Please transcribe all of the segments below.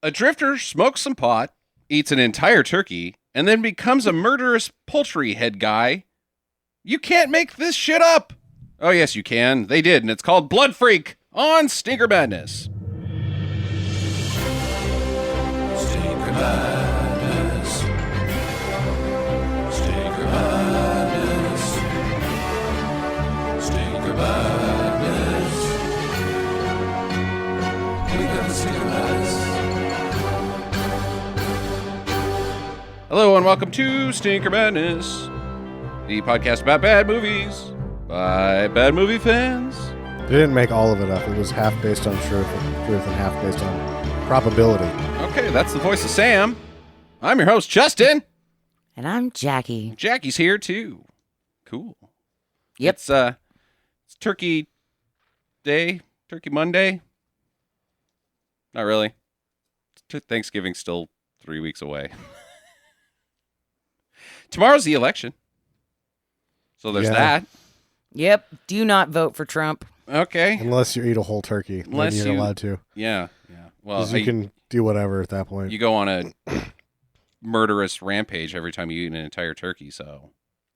A drifter smokes some pot, eats an entire turkey, and then becomes a murderous poultry head guy. You can't make this shit up. Oh, yes, you can. They did, and it's called Blood Freak on Stinker Madness. Stinker Madness. Stinker Madness. Stinker Madness. We got the Stinker Madness. Hello, and welcome to Stinker Madness, the podcast about bad movies by bad movie fans. They didn't make all of it up. It was half based on truth and half based on probability. Okay, that's the voice of Sam. I'm your host, Justin. And I'm Jackie. Jackie's here, too. Cool. Yep. It's Turkey Day, Turkey Monday. Not really. Thanksgiving's still 3 weeks away. Tomorrow's the election. So there's that. Yep. Do not vote for Trump. Okay. Unless you eat a whole turkey. Unless then you're allowed to. Yeah. Well, you can do whatever at that point. You go on a murderous rampage every time you eat an entire turkey, so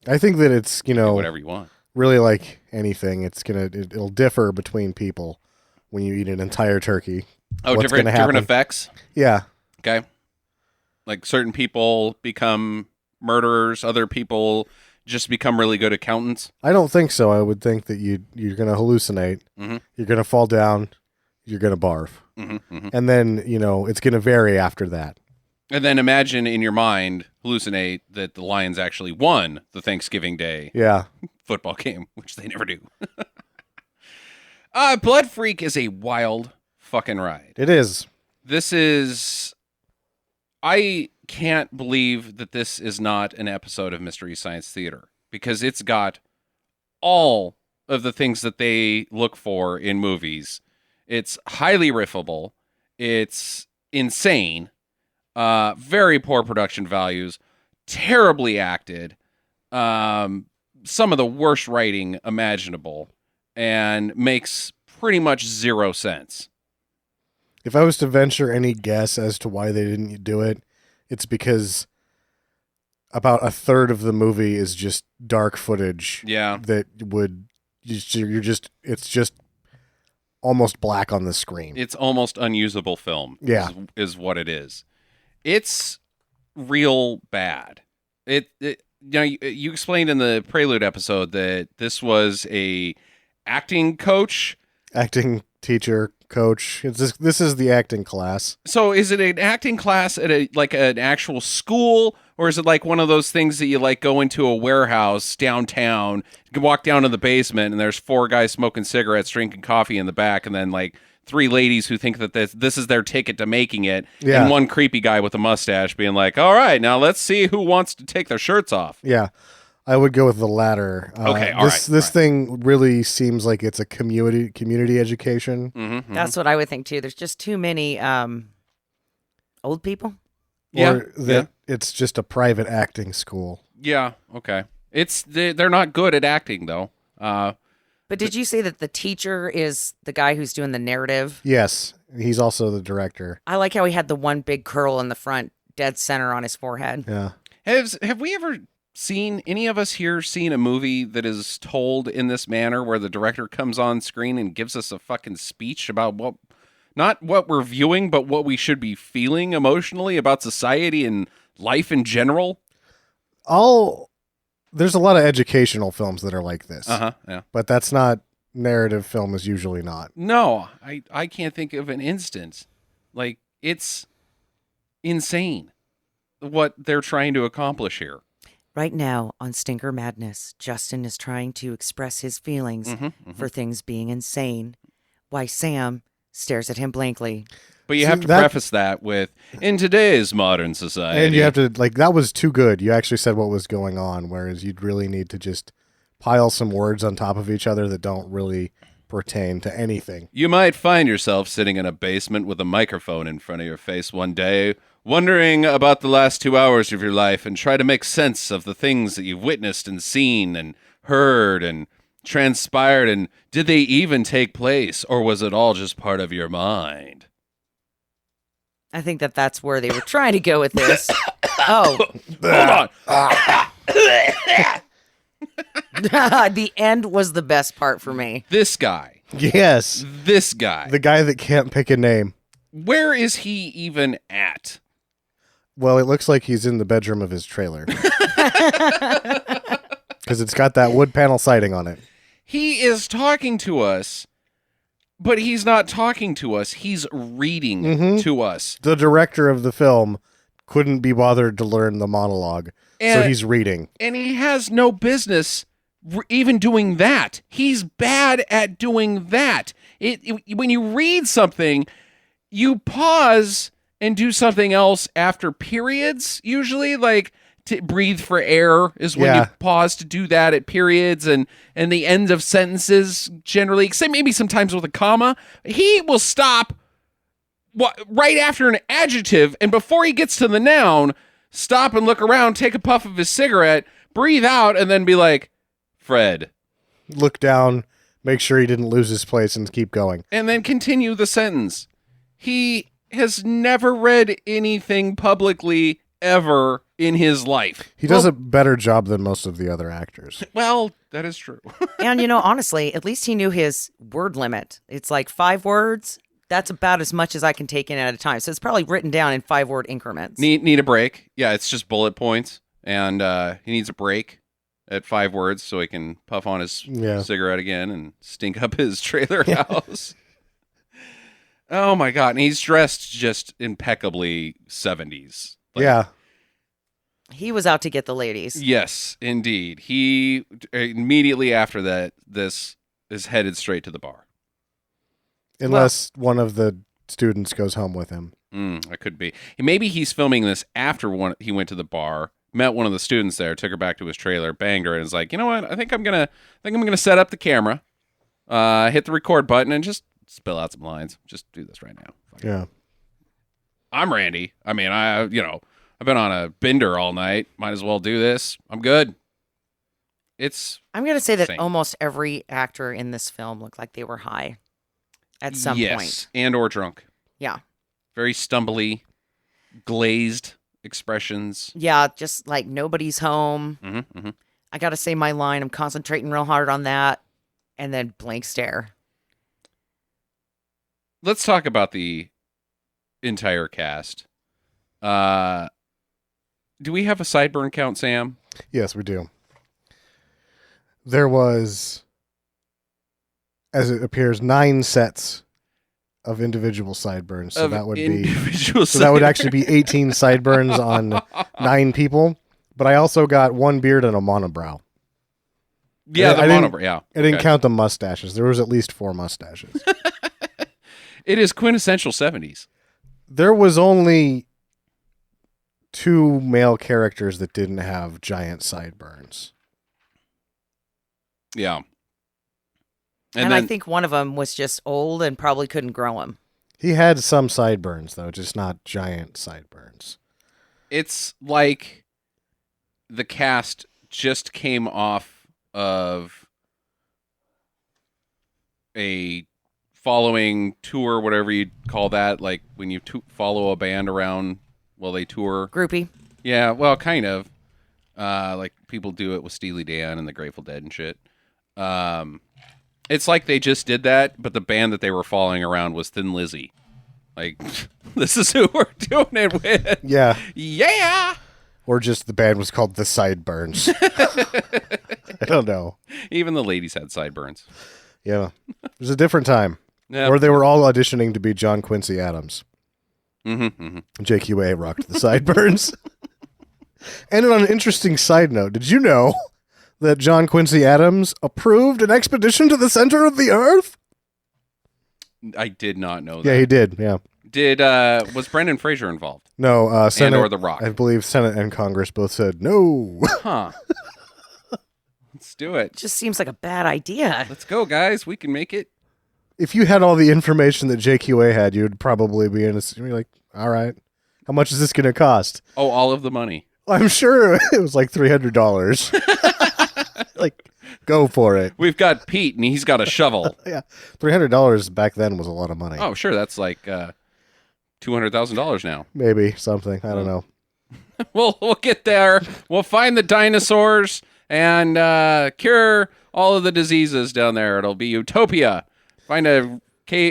I think that it's, do whatever you want. really like anything. It'll differ between people when you eat an entire turkey. Oh, What's different gonna happen. effects? Yeah. Okay. Like certain people become murderers, other people just become really good accountants. I don't think so. I would think that you're going to hallucinate. Mm-hmm. You're going to fall down. You're going to barf. Mm-hmm, mm-hmm. And then, it's going to vary after that. And then imagine in your mind, hallucinate that the Lions actually won the Thanksgiving Day Yeah. football game, which they never do. Blood Freak is a wild fucking ride. It is. I can't believe that this is not an episode of Mystery Science Theater, because it's got all of the things that they look for in movies. It's highly riffable. It's insane. Very poor production values. Terribly acted. Some of the worst writing imaginable. And makes pretty much zero sense. If I was to venture any guess as to why they didn't do it, it's because about a third of the movie is just dark footage. Yeah. That it's just almost black on the screen. It's almost unusable film. Yeah. Is what it is. It's real bad. You explained in the Prelude episode that this was a acting coach. Acting teacher, coach. This is the acting class. So is it an acting class at an actual school, or is it like one of those things that you like go into a warehouse downtown, you can walk down to the basement and there's 4 guys smoking cigarettes, drinking coffee in the back, and then like 3 ladies who think that this is their ticket to making it, Yeah. and one creepy guy with a mustache being like, all right, now let's see who wants to take their shirts off. Yeah. I would go with the latter. Okay, all right. This thing really seems like it's a community education. Mm-hmm. That's what I would think too. There's just too many old people. Or that it's just a private acting school. Yeah, okay. They're not good at acting, though. But did you say that the teacher is the guy who's doing the narrative? Yes. He's also the director. I like how he had the one big curl in the front, dead center on his forehead. Yeah. Have we ever any of us here seen a movie that is told in this manner, where the director comes on screen and gives us a fucking speech about not what we're viewing, but what we should be feeling emotionally about society and life in general? There's a lot of educational films that are like this. Yeah. But that's not narrative film is usually not. No, I can't think of an instance. Like, it's insane what they're trying to accomplish here. Right now on Stinker Madness, Justin is trying to express his feelings for things being insane, while Sam stares at him blankly. But you have to preface that with, in today's modern society. And you have to, that was too good. You actually said what was going on, whereas you'd really need to just pile some words on top of each other that don't really pertain to anything. You might find yourself sitting in a basement with a microphone in front of your face one day, wondering about the last 2 hours of your life and try to make sense of the things that you've witnessed and seen and heard and transpired, and did they even take place, or was it all just part of your mind? I think that's where they were trying to go with this. Oh, Hold on. the end was the best part for me. This guy. Yes. This guy. The guy that can't pick a name. Where is he even at? Well, it looks like he's in the bedroom of his trailer. Because it's got that wood panel siding on it. He is talking to us, but he's not talking to us. He's reading to us. The director of the film couldn't be bothered to learn the monologue, so he's reading. And he has no business even doing that. He's bad at doing that. When you read something, you pause and do something else after periods, usually, like to breathe for air is when you pause to do that at periods and the end of sentences generally, except maybe sometimes with a comma. He will stop right after an adjective, and before he gets to the noun, stop and look around, take a puff of his cigarette, breathe out, and then be like, Fred. Look down, make sure he didn't lose his place, and keep going. And then continue the sentence. He has never read anything publicly ever in his life. He does a better job than most of the other actors. Well, that is true. And, honestly, at least he knew his word limit. It's like 5 words. That's about as much as I can take in at a time. So it's probably written down in 5-word increments. Need a break. Yeah, it's just bullet points. And he needs a break at 5 words so he can puff on his cigarette again and stink up his trailer house. Oh, my God. And he's dressed just impeccably 70s. Yeah. He was out to get the ladies. Yes, indeed. He, immediately after that, this is headed straight to the bar. Unless one of the students goes home with him. That could be. Maybe he's filming this after he went to the bar, met one of the students there, took her back to his trailer, banged her, and is like, you know what? I think I'm gonna set up the camera, hit the record button, and just spill out some lines. Just do this right now. Yeah. I'm Randy. I mean, I've been on a bender all night. Might as well do this. I'm good. I'm going to say that insane. almost every actor in this film looked like they were high at some point. And or drunk. Yeah. Very stumbly, glazed expressions. Yeah, just like nobody's home. I got to say my line. I'm concentrating real hard on that. And then blank stare. Let's talk about the entire cast. Do we have a sideburn count, Sam? Yes, we do. There was, as it appears, 9 sets of individual sideburns. So that would actually be 18 sideburns on 9 people. But I also got 1 beard and a monobrow. Yeah, the monobrow. Yeah, I didn't count the mustaches. There was at least 4 mustaches. It is quintessential 70s. There was only 2 male characters that didn't have giant sideburns. Yeah. And I think one of them was just old and probably couldn't grow them. He had some sideburns, though, just not giant sideburns. It's like the cast just came off of a following tour, whatever you'd call that, like when you follow a band around while they tour. Groupie. Yeah, well, kind of. Like people do it with Steely Dan and the Grateful Dead and shit. It's like they just did that, but the band that they were following around was Thin Lizzy. Like, this is who we're doing it with. Yeah. Yeah! Or just the band was called The Sideburns. I don't know. Even the ladies had sideburns. Yeah. It was a different time. Yep. Or they were all auditioning to be John Quincy Adams. JQA rocked the sideburns. And on an interesting side note, did you know that John Quincy Adams approved an expedition to the center of the earth? I did not know that. Yeah, he did. Yeah. Was Brendan Fraser involved? No, Senate, and or The Rock? I believe Senate and Congress both said no. Huh. Let's do it. Just seems like a bad idea. Let's go, guys. We can make it. If you had all the information that JQA had, you'd probably be in a... You'd be like, all right, how much is this going to cost? Oh, all of the money. I'm sure it was like $300. Like, go for it. We've got Pete, and he's got a shovel. Yeah, $300 back then was a lot of money. Oh, sure. That's like $200,000 now. Maybe something. I don't know. We'll get there. We'll find the dinosaurs and cure all of the diseases down there. It'll be utopia. Find a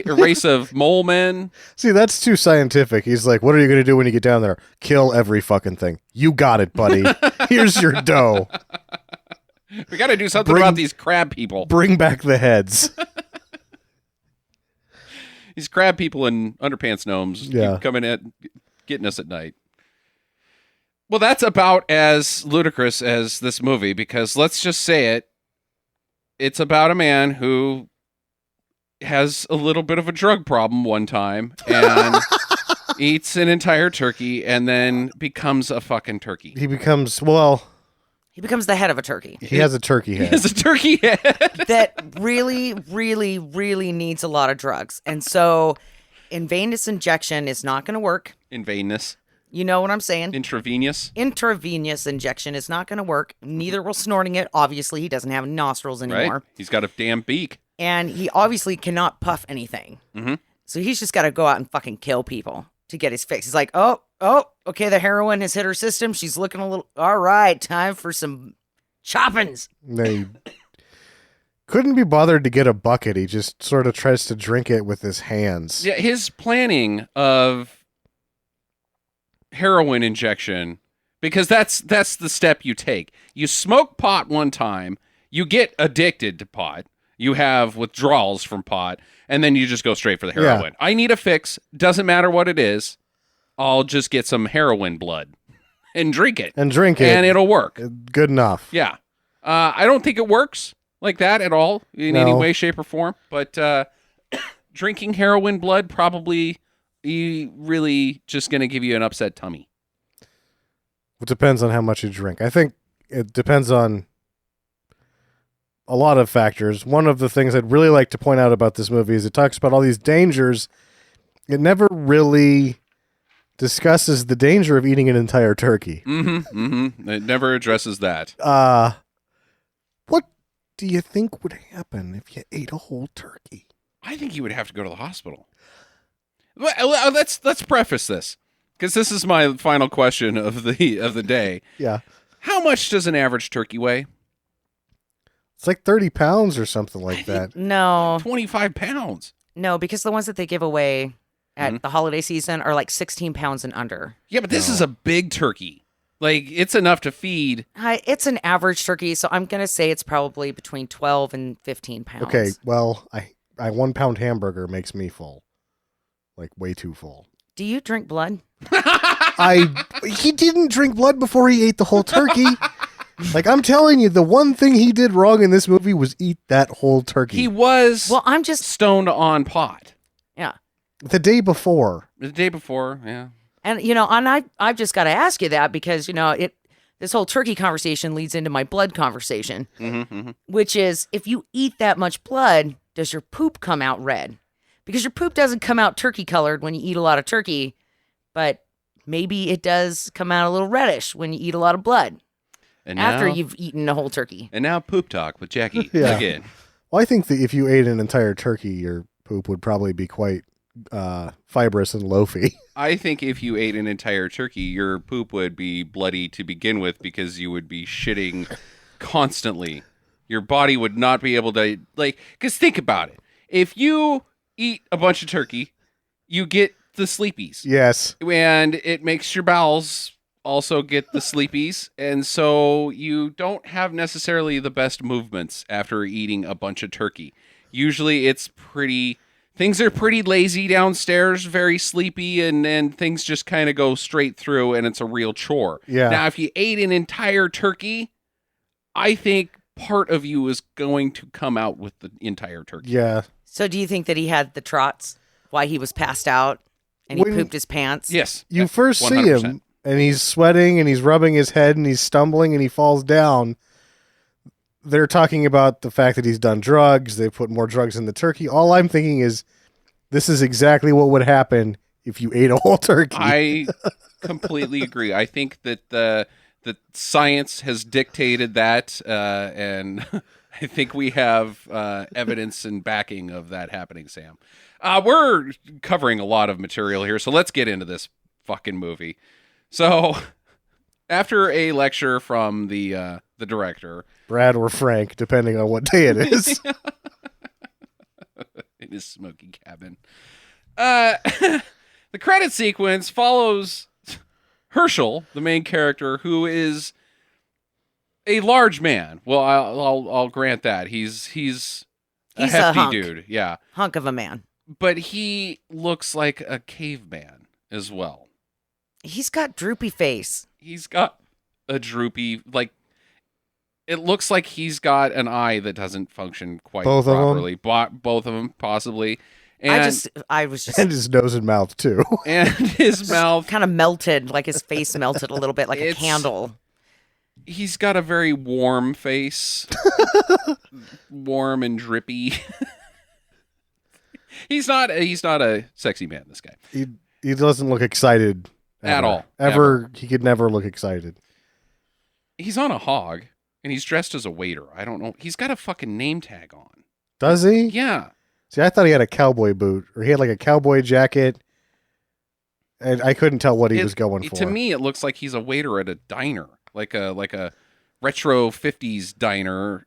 race of mole men. See, that's too scientific. He's like, what are you going to do when you get down there? Kill every fucking thing. You got it, buddy. Here's your dough. We got to do something about these crab people. Bring back the heads. These crab people and underpants gnomes Yeah. keep coming at getting us at night. Well, that's about as ludicrous as this movie, because let's just say it. It's about a man who has a little bit of a drug problem one time and eats an entire turkey and then becomes a fucking turkey. He becomes, well, He becomes the head of a turkey he has a turkey head. He has a turkey head. that really, really, really needs a lot of drugs. And so intravenous injection is not going to work. Invenous. You know what I'm saying? Intravenous. Intravenous injection is not going to work. Neither will snorting it. Obviously, he doesn't have nostrils anymore. Right? He's got a damn beak. And he obviously cannot puff anything. Mm-hmm. So he's just got to go out and fucking kill people to get his fix. He's like, oh, okay, the heroin has hit her system. She's looking a little, all right, time for some choppings. They couldn't be bothered to get a bucket. He just sort of tries to drink it with his hands. Yeah, his planning of heroin injection, because that's the step you take. You smoke pot one time, you get addicted to pot, you have withdrawals from pot, and then you just go straight for the heroin. Yeah. I need a fix, doesn't matter what it is, I'll just get some heroin blood and drink it. And drink it. And it'll work. Good enough. Yeah. I don't think it works like that at all in any way, shape, or form, but drinking heroin blood probably really just going to give you an upset tummy. It depends on how much you drink. I think it depends on a lot of factors. One of the things I'd really like to point out about this movie is it talks about all these dangers. It never really discusses the danger of eating an entire turkey. Mm-hmm. Mm-hmm. It never addresses that. What do you think would happen if you ate a whole turkey? I think you would have to go to the hospital. Well, let's preface this, because this is my final question of the day. Yeah. How much does an average turkey weigh? It's like 30 pounds or something like that. No, 25 pounds. no, because the ones that they give away at the holiday season are like 16 pounds and under. Yeah, but this is a big turkey. Like, it's enough to feed. It's an average turkey, so I'm going to say it's probably between 12 and 15 pounds. Okay, well, I 1 pound hamburger makes me full. Like, way too full. Do you drink blood? He didn't drink blood before he ate the whole turkey. Like, I'm telling you, the one thing he did wrong in this movie was eat that whole turkey. He was I'm just stoned on pot. Yeah. The day before. The day before, yeah. And, and I've just got to ask you that because, this whole turkey conversation leads into my blood conversation, which is if you eat that much blood, does your poop come out red? Because your poop doesn't come out turkey colored when you eat a lot of turkey, but maybe it does come out a little reddish when you eat a lot of blood And after now, you've eaten a whole turkey. And now poop talk with Jackie Yeah. again. Well, I think that if you ate an entire turkey, your poop would probably be quite fibrous and loafy. I think if you ate an entire turkey, your poop would be bloody to begin with because you would be shitting constantly. Your body would not be able to, because think about it. If you eat a bunch of turkey, you get the sleepies. Yes. And it makes your bowels also get the sleepies. And so you don't have necessarily the best movements after eating a bunch of turkey. Usually things are pretty lazy downstairs, very sleepy, and things just kind of go straight through and it's a real chore. Yeah. Now, if you ate an entire turkey, I think part of you is going to come out with the entire turkey. Yeah. So do you think that he had the trots while he was passed out and he When- pooped his pants? Yes. You first see 100%. him, and he's sweating, and he's rubbing his head, and he's stumbling, and he falls down. They're talking about the fact that he's done drugs. They put more drugs in the turkey. All I'm thinking is, this is exactly what would happen if you ate a whole turkey. I completely agree. I think that the science has dictated that, and I think we have evidence and backing of that happening, Sam. We're covering a lot of material here, so let's get into this fucking movie. So, after a lecture from the director, Brad or Frank, depending on what day it is. in his smoky cabin, the credit sequence follows Herschel, the main character, who is a large man. Well, I'll grant that he's a hefty hunk. dude, yeah, Hunk of a man. but he looks like a caveman as well. He's got droopy face. He's got a droopy, like, it looks like he's got an eye that doesn't function quite Both of them? properly. Both of them, possibly. And, I was just And his nose and mouth, too. and his mouth, kind of melted, like his face melted a little bit, like a It's- candle. he's got a very warm face. Warm and drippy. He's not a sexy man, this guy. He doesn't look excited. At all. Ever. He could never look excited. He's on a hog, and he's dressed as a waiter. I don't know. He's got a fucking name tag on. Does he? Yeah. See, I thought he had a cowboy boot, or he had like a cowboy jacket, and I couldn't tell what he was going for. To me, it looks like he's a waiter at a diner, like a retro 50s diner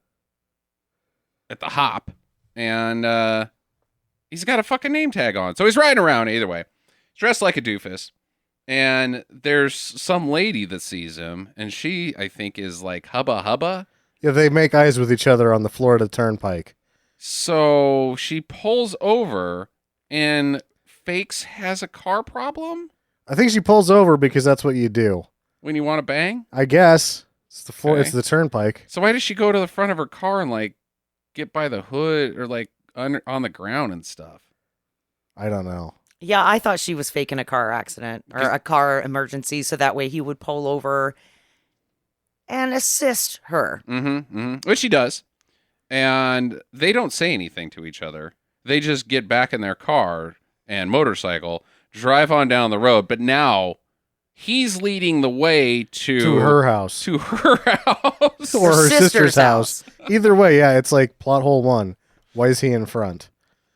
at the Hop, and he's got a fucking name tag on. So he's riding around either way. He's dressed like a doofus, and there's some lady that sees him, and she, I think, is like hubba hubba. Yeah, they make eyes with each other on the Florida Turnpike. So she pulls over, and Fakes has a car problem I think she pulls over because that's what you do. when you want to bang. I guess it's the Okay. It's the Turnpike. So why does she go to the front of her car and like get by the hood or like on the ground and stuff? I don't know. Yeah, I thought she was faking a car accident or a car emergency, so that way he would pull over and assist her. Which she does. And they don't say anything to each other. They just get back in their car and motorcycle, drive on down the road. But now he's leading the way To her house. To her house. Or her sister's sister's house. Either way, yeah, it's like plot hole one. Why is he in front?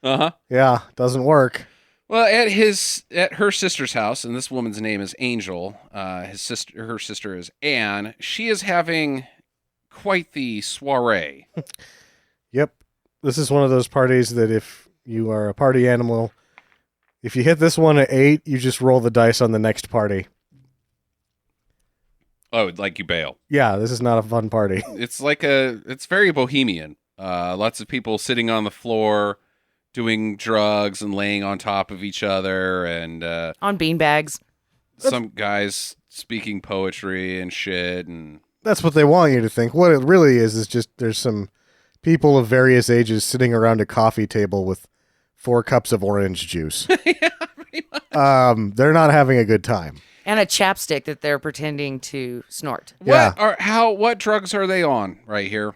Uh-huh. Yeah, doesn't work. Well, at her sister's house, and this woman's name is Angel. Her sister is Anne. She is having quite the soiree. Yep. This is one of those parties that if you are a party animal, if you hit this one at 8, you just roll the dice on the next party. Oh, like you bail. Yeah, this is not a fun party. It's very bohemian. Lots of people sitting on the floor, doing drugs and laying on top of each other, and On beanbags. some guys speaking poetry and shit. And That's what they want you to think. What it really is just there's some people of various ages sitting around a coffee table with 4 cups of orange juice. yeah, pretty much. They're not having a good time. And a chapstick that they're pretending to snort. Yeah. What drugs are they on right here?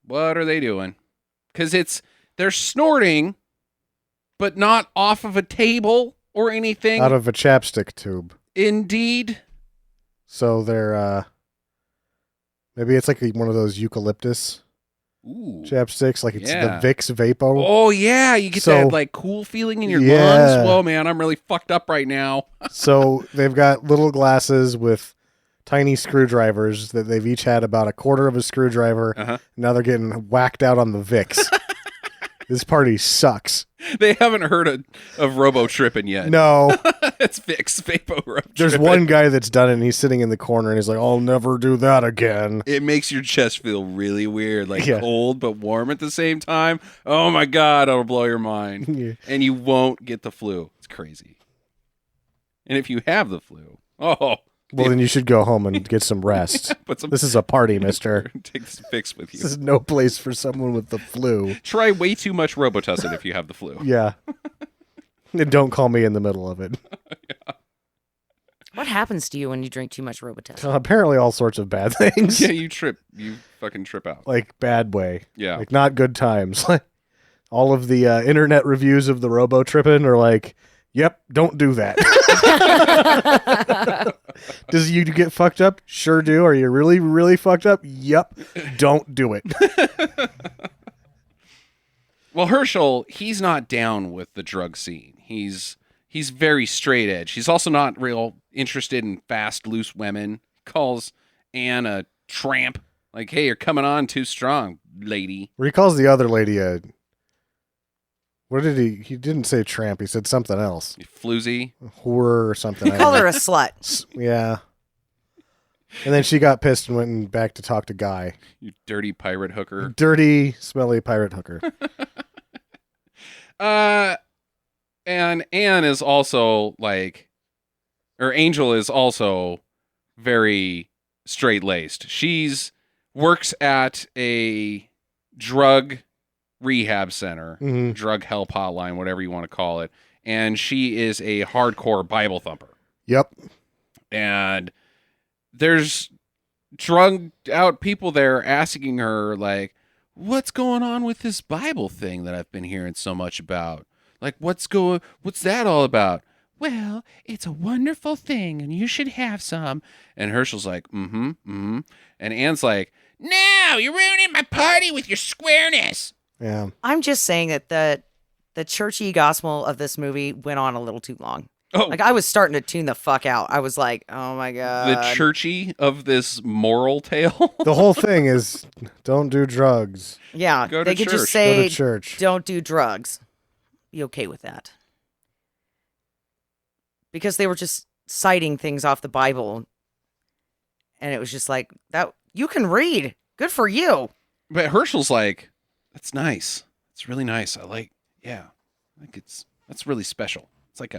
What are they doing? Because they're snorting, but not off of a table or anything. Out of a chapstick tube. Indeed. So they're maybe it's like one of those eucalyptus Ooh. chapsticks, like it's Yeah. the Vicks Vapo. Oh yeah, you get So- that like cool feeling in your Yeah. lungs. Whoa, man, I'm really fucked up right now. So they've got little glasses with tiny screwdrivers that they've each had about a quarter of a screwdriver. Uh-huh. Now they're getting whacked out on the Vicks. This party sucks. They haven't heard of robo tripping yet. No, It's Vicks Vapo Robo there's tripping. one guy that's done it and he's sitting in the corner and he's like, I'll never do that again. It makes your chest feel really weird, like Yeah. cold but warm at the same time. Oh my god, it'll blow your mind. Yeah. And you won't get the flu. It's crazy. And if you have the flu, Well, then you should go home and get some rest. put some This is a party, mister. take this Vicks with This you. is no place for someone with the flu. Try way too much Robitussin if you have the flu. Yeah. And don't call me in the middle of it. What happens to you when you drink too much Robitussin? Apparently all sorts of bad things. Yeah, you fucking trip out. Like bad way. Yeah. Like not good times. Like all of the internet reviews of the Robo tripping are like, Yep, don't do that. Does you get fucked up? Sure do. Are you really, really fucked up? Yep, don't do it. Well, Herschel, he's not down with the drug scene. He's very straight edge. He's also not real interested in fast, loose women. Calls Anne a tramp. Like, hey, you're coming on too strong, lady. Or he calls the other lady a... What did he... He didn't say tramp. He said something else. You floozy. Whore or something. He called her a slut. Yeah. And then she got pissed and went back to talk to Guy. You dirty pirate hooker. Dirty, smelly pirate hooker. And Anne is also like... Or Angel is also very straight-laced. She's... works at a drug rehab center, drug help hotline, whatever you want to call it. And she is a hardcore Bible thumper. Yep. And there's drugged out people there asking her, like, what's going on with this Bible thing that I've been hearing so much about? Like, what's that all about? Well, it's a wonderful thing, and you should have some. And Herschel's like, And Anne's like, no, you're ruining my party with your squareness. Yeah. I'm just saying that the churchy gospel of this movie went on a little too long. Oh, Like, I was starting to tune the fuck out. I was like, oh my God. the churchy of this moral tale. The whole thing is don't do drugs. Yeah, Go to they could church. just Go say, to church. don't do drugs. Be okay with that. Because they were just citing things off the Bible. And it was just like, that you can read. Good for you. But Herschel's like, that's nice. It's really nice. That's really special. It's like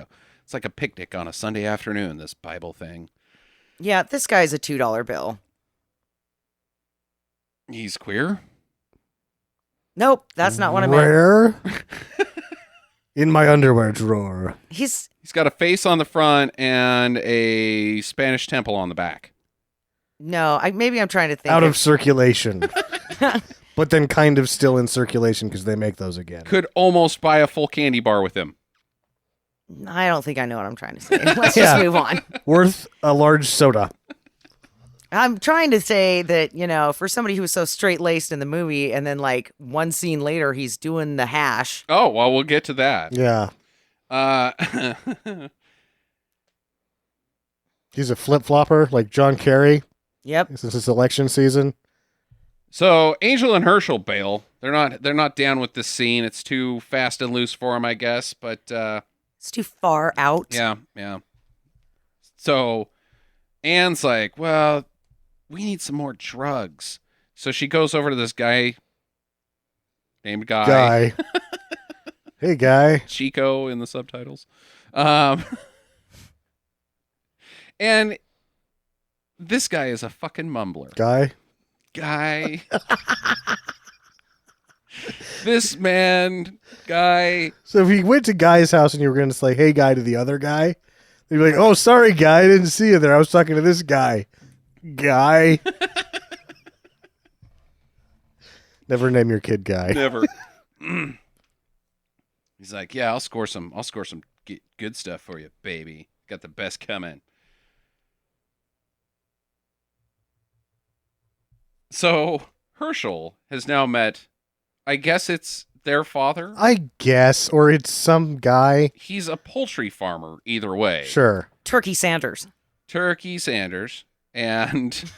a picnic on a Sunday afternoon, this Bible thing. Yeah, this guy's a $2 bill. He's queer? Nope, that's not what I meant. Where? In my underwear drawer. He's Got a face on the front and a Spanish temple on the back. no, maybe I'm trying to think. Out of circulation. But then kind of still in circulation because they make those again. Could almost buy a full candy bar with him. I don't think I know what I'm trying to say. Let's Yeah. just move on. Worth a large soda. I'm trying to say that, for somebody who was so straight-laced in the movie and then like one scene later he's doing the hash. Oh, well, we'll get to that. Yeah. He's a flip-flopper like John Kerry. Yep. This is his election season. So Angel and Herschel bail. They're not down with this scene. It's too fast and loose for them, I guess. But It's too far out. yeah. So Anne's like, well, we need some more drugs. So she goes over to this guy named Guy. Hey, Guy. Chico in the subtitles. And this guy is a fucking mumbler. Guy. This man, Guy. So if you went to Guy's house and you were going to say, hey, Guy, to the other guy, they'd be like, oh, sorry, Guy, I didn't see you there. I was talking to this guy. Guy. Never name your kid Guy. Never. He's like, yeah, I'll score some good stuff for you, baby. Got the best coming. So Herschel has now met, I guess it's their father. I guess, or it's some guy. He's a poultry farmer either way. Sure. Turkey Sanders. Turkey Sanders. And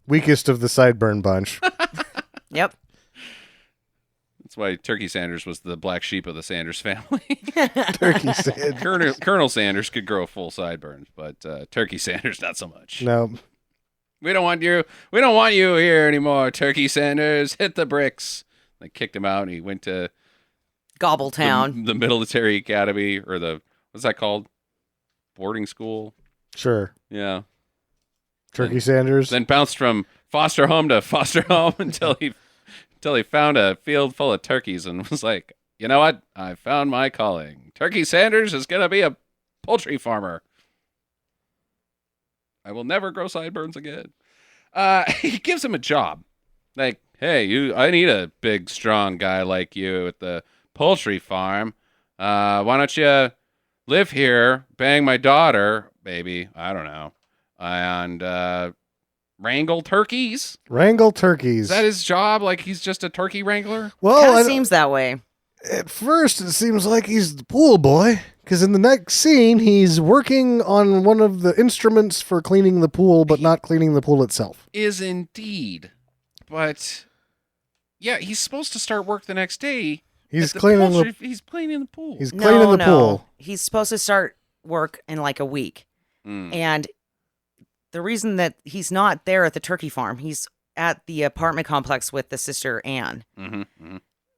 Weakest of the sideburn bunch. Yep. that's why Turkey Sanders was the black sheep of the Sanders family. Turkey Sanders. Colonel Sanders could grow full sideburns, but Turkey Sanders not so much. No. We don't want you here anymore, Turkey Sanders. Hit the bricks. They kicked him out, and he went to Gobbletown. the military academy, or what's that called? Boarding school. Sure. Yeah. Turkey Sanders. Then bounced from foster home to foster home until he found a field full of turkeys and was like, you know what? I found my calling. Turkey Sanders is gonna be a poultry farmer. I will never grow sideburns again. He gives him a job. Like, hey, I need a big, strong guy like you at the poultry farm. Why don't you live here, bang my daughter, maybe, I don't know, and wrangle turkeys. Wrangle turkeys. Is that his job? Like he's just a turkey wrangler? Well, Kind of seems that way. at first it seems like he's the pool boy, because in the next scene he's working on one of the instruments for cleaning the pool, but not cleaning the pool itself. Is indeed. But yeah, he's supposed to start work the next day. He's cleaning the He's cleaning the pool. He's cleaning the pool. He's supposed to start work in like a week. And the reason that he's not there at the turkey farm, he's at the apartment complex with the sister Anne.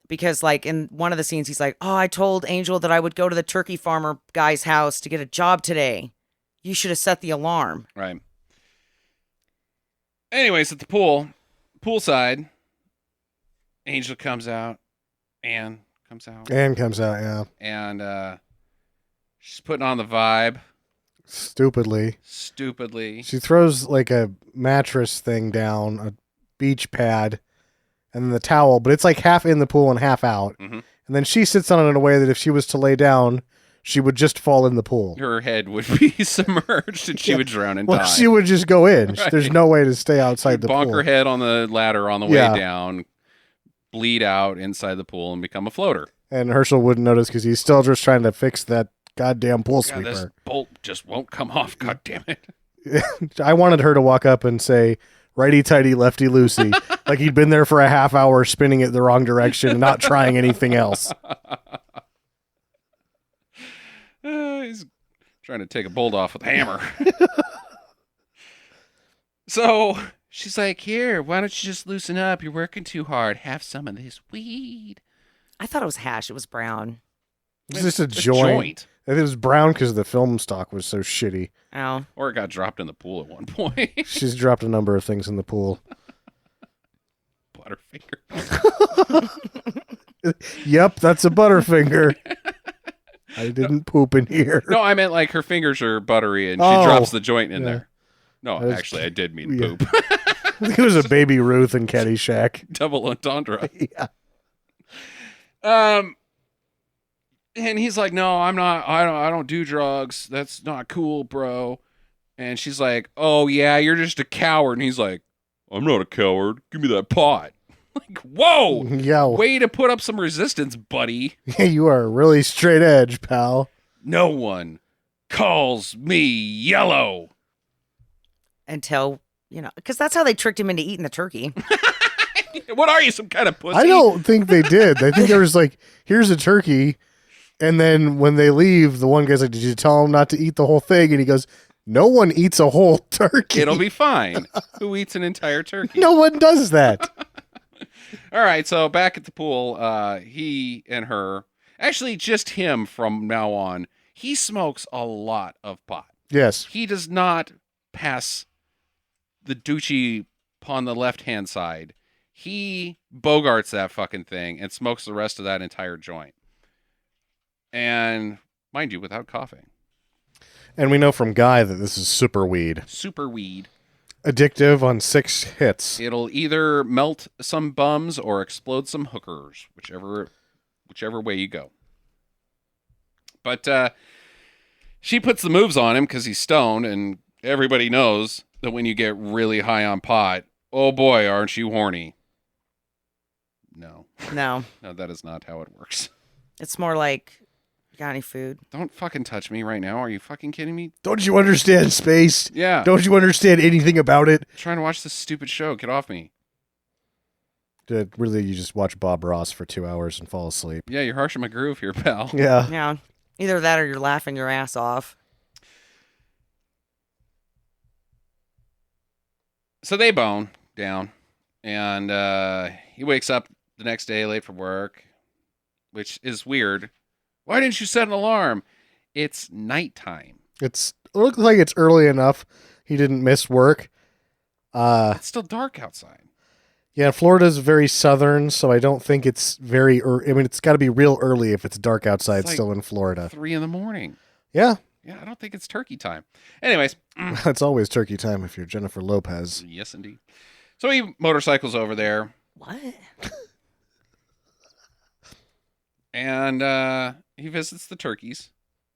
Because like in one of the scenes, he's like, "Oh, I told Angel that I would go to the turkey farmer guy's house to get a job today. You should have set the alarm." Right. Anyways, at the poolside, Angel comes out. Anne comes out. Yeah. And she's putting on the vibe. Stupidly. She throws like a mattress thing down, a beach pad, and then the towel, but it's like half in the pool and half out. And then she sits on it in a way that if she was to lay down, she would just fall in the pool. Her head would be submerged and she would drown and die. She would just go in. Right. There's no way to stay outside the pool. Bonk her head on the ladder on the way down, bleed out inside the pool, and become a floater. And Herschel wouldn't notice because he's still just trying to fix that goddamn pool sweeper. This bolt just won't come off. God damn it. I wanted her to walk up and say, righty-tighty, lefty-loosey, like he'd been there for a half hour spinning it the wrong direction and not trying anything else. He's trying to take a bolt off with a hammer. So she's like, "Here, why don't you just loosen up? You're working too hard. Have some of this weed." I thought it was hash. It was brown. It's just a joint. It was brown because the film stock was so shitty. Oh. Or it got dropped in the pool at one point. She's dropped a number of things in the pool. Butterfinger. Yep, that's a Butterfinger. I didn't poop in here. No, I meant like her fingers are buttery and she drops the joint in there. No, actually, I did mean poop. I think it was a Baby Ruth in Caddyshack. Double entendre. Yeah. And he's like, "No, I'm not. I don't do drugs. That's not cool, bro." And she's like, "Oh yeah, you're just a coward." And he's like, "I'm not a coward. Give me that pot." Like, whoa, yeah. Way to put up some resistance, buddy. Yeah, you are really straight edge, pal. No one calls me yellow. Until, because that's how they tricked him into eating the turkey. What are you, some kind of pussy? I don't think they did. I think there was like, here's a turkey. And then when they leave, the one guy's like, "Did you tell him not to eat the whole thing?" And he goes, "No one eats a whole turkey. It'll be fine." Who eats an entire turkey? No one does that. All right, so back at the pool, he and her, actually just him from now on, he smokes a lot of pot. Yes. He does not pass the doochie upon the left-hand side. He bogarts that fucking thing and smokes the rest of that entire joint. And, mind you, without coughing. And we know from Guy that this is super weed. Super weed. Addictive on 6 hits. It'll either melt some bums or explode some hookers, whichever way you go. But she puts the moves on him because he's stoned, and everybody knows that when you get really high on pot, oh boy, aren't you horny? No, that is not how it works. It's more like, "You got any food?" Don't fucking touch me right now. Are you fucking kidding me? Don't you understand space? Yeah. Don't you understand anything about it? I'm trying to watch this stupid show. Get off me. Really, you just watch Bob Ross for 2 hours and fall asleep. Yeah, you're harshing my groove here, pal. Yeah. Yeah. Either that or you're laughing your ass off. So they bone down, and he wakes up the next day late for work, which is weird. Why didn't you set an alarm? It's nighttime. It looks like it's early enough. He didn't miss work. It's still dark outside. Yeah, Florida's very southern, so I don't think it's very it's got to be real early if it's dark outside It's like still in Florida. 3 a.m. Yeah. Yeah, I don't think it's turkey time. Anyways. It's always turkey time if you're Jennifer Lopez. Yes, indeed. So he motorcycles over there. What? And he visits the turkeys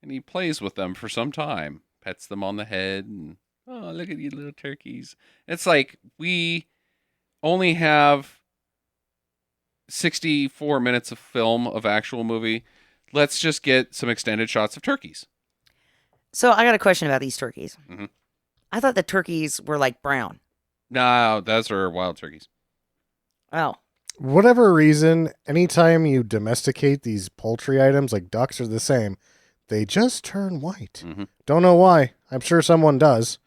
and he plays with them for some time, pets them on the head, and oh, look at you little turkeys. It's like we only have 64 minutes of film of actual movie. Let's just get some extended shots of turkeys. So I got a question about these turkeys. Mhm. I thought the turkeys were like brown. No, those are wild turkeys. Oh. Whatever reason, anytime you domesticate these poultry items, like ducks are the same, they just turn white. Mhm. Don't know why. I'm sure someone does.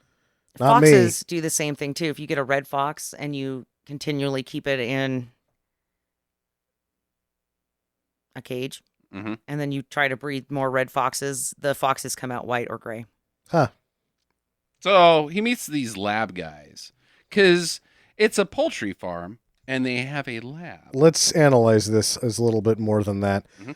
Not me. Foxes do the same thing too. If you get a red fox and you continually keep it in a cage, Mhm. and then you try to breed more red foxes, the foxes come out white or gray. Huh. So he meets these lab guys because it's a poultry farm and they have a lab. Let's analyze this as a little bit more than that. Mhm.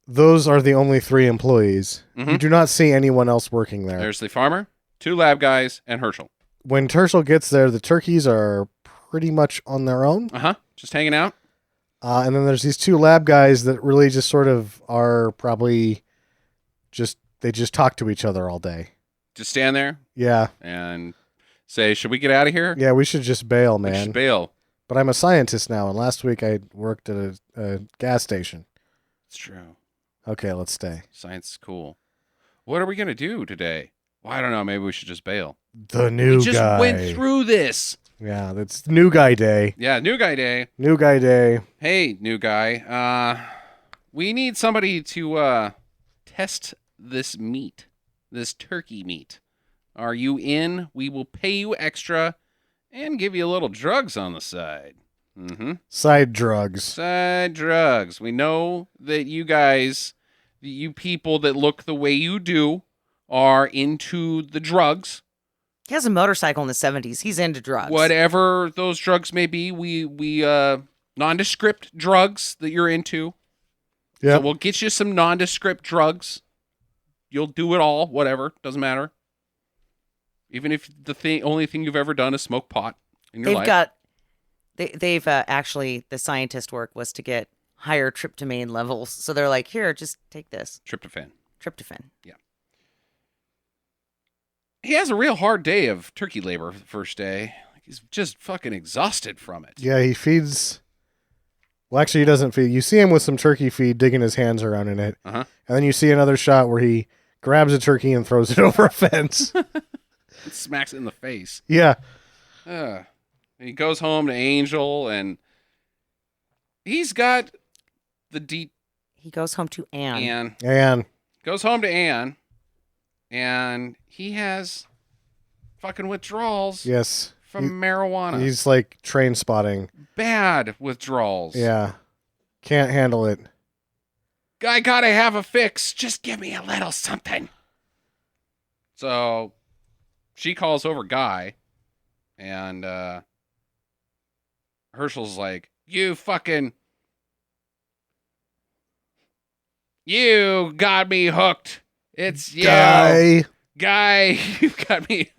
Those are the only 3 employees. You Mhm. do not see anyone else working there. There's the farmer, 2 lab guys, and Herschel. When Herschel gets there, the turkeys are pretty much on their own. Just hanging out. And then there's these 2 lab guys that really just sort of are probably they just talk to each other all day. Just stand there Yeah. and say, should we get out of here? Yeah, we should just bail, We man. should bail. But I'm a scientist now, and last week I worked at a gas station. It's true. Okay, let's stay. Science is cool. What are we going to do today? Well, I don't know. Maybe we should just bail. The new We just guy. went through this. Yeah, that's new guy day. Yeah, new guy day. New guy day. Hey, new guy. We need somebody to test this meat, this turkey meat. Are you in? We will pay you extra and give you a little drugs on the side. Mm-hmm. Side drugs. Side drugs. We know that you guys, you people that look the way you do, are into the drugs. He has a motorcycle in the 70s. He's into drugs. Whatever those drugs may be, we nondescript drugs that you're into. Yeah. So we'll get you some nondescript drugs. You'll do it all, whatever, doesn't matter. Even if the only thing you've ever done is smoke pot in your life. They've actually, the scientist work was to get higher tryptophan levels. So they're like, here, just take this. Tryptophan. Tryptophan. He has a real hard day of turkey labor the first day. He's just fucking exhausted from it. Yeah, he feeds. Well, actually, he doesn't feed. You see him with some turkey feed, digging his hands around in it. Uh-huh. And then you see another shot where he grabs a turkey and throws it over a fence. It smacks it in the face. Yeah. And he goes home to Angel, and he's got the He goes home to Anne. And Goes home to Anne, and he has fucking withdrawals yes, from marijuana. he's like train spotting. Bad withdrawals. Yeah. Can't handle it. I gotta have a fix. Just give me a little something. So she calls over Guy, and Herschel's like, you got me hooked. It's you. Guy, you got me.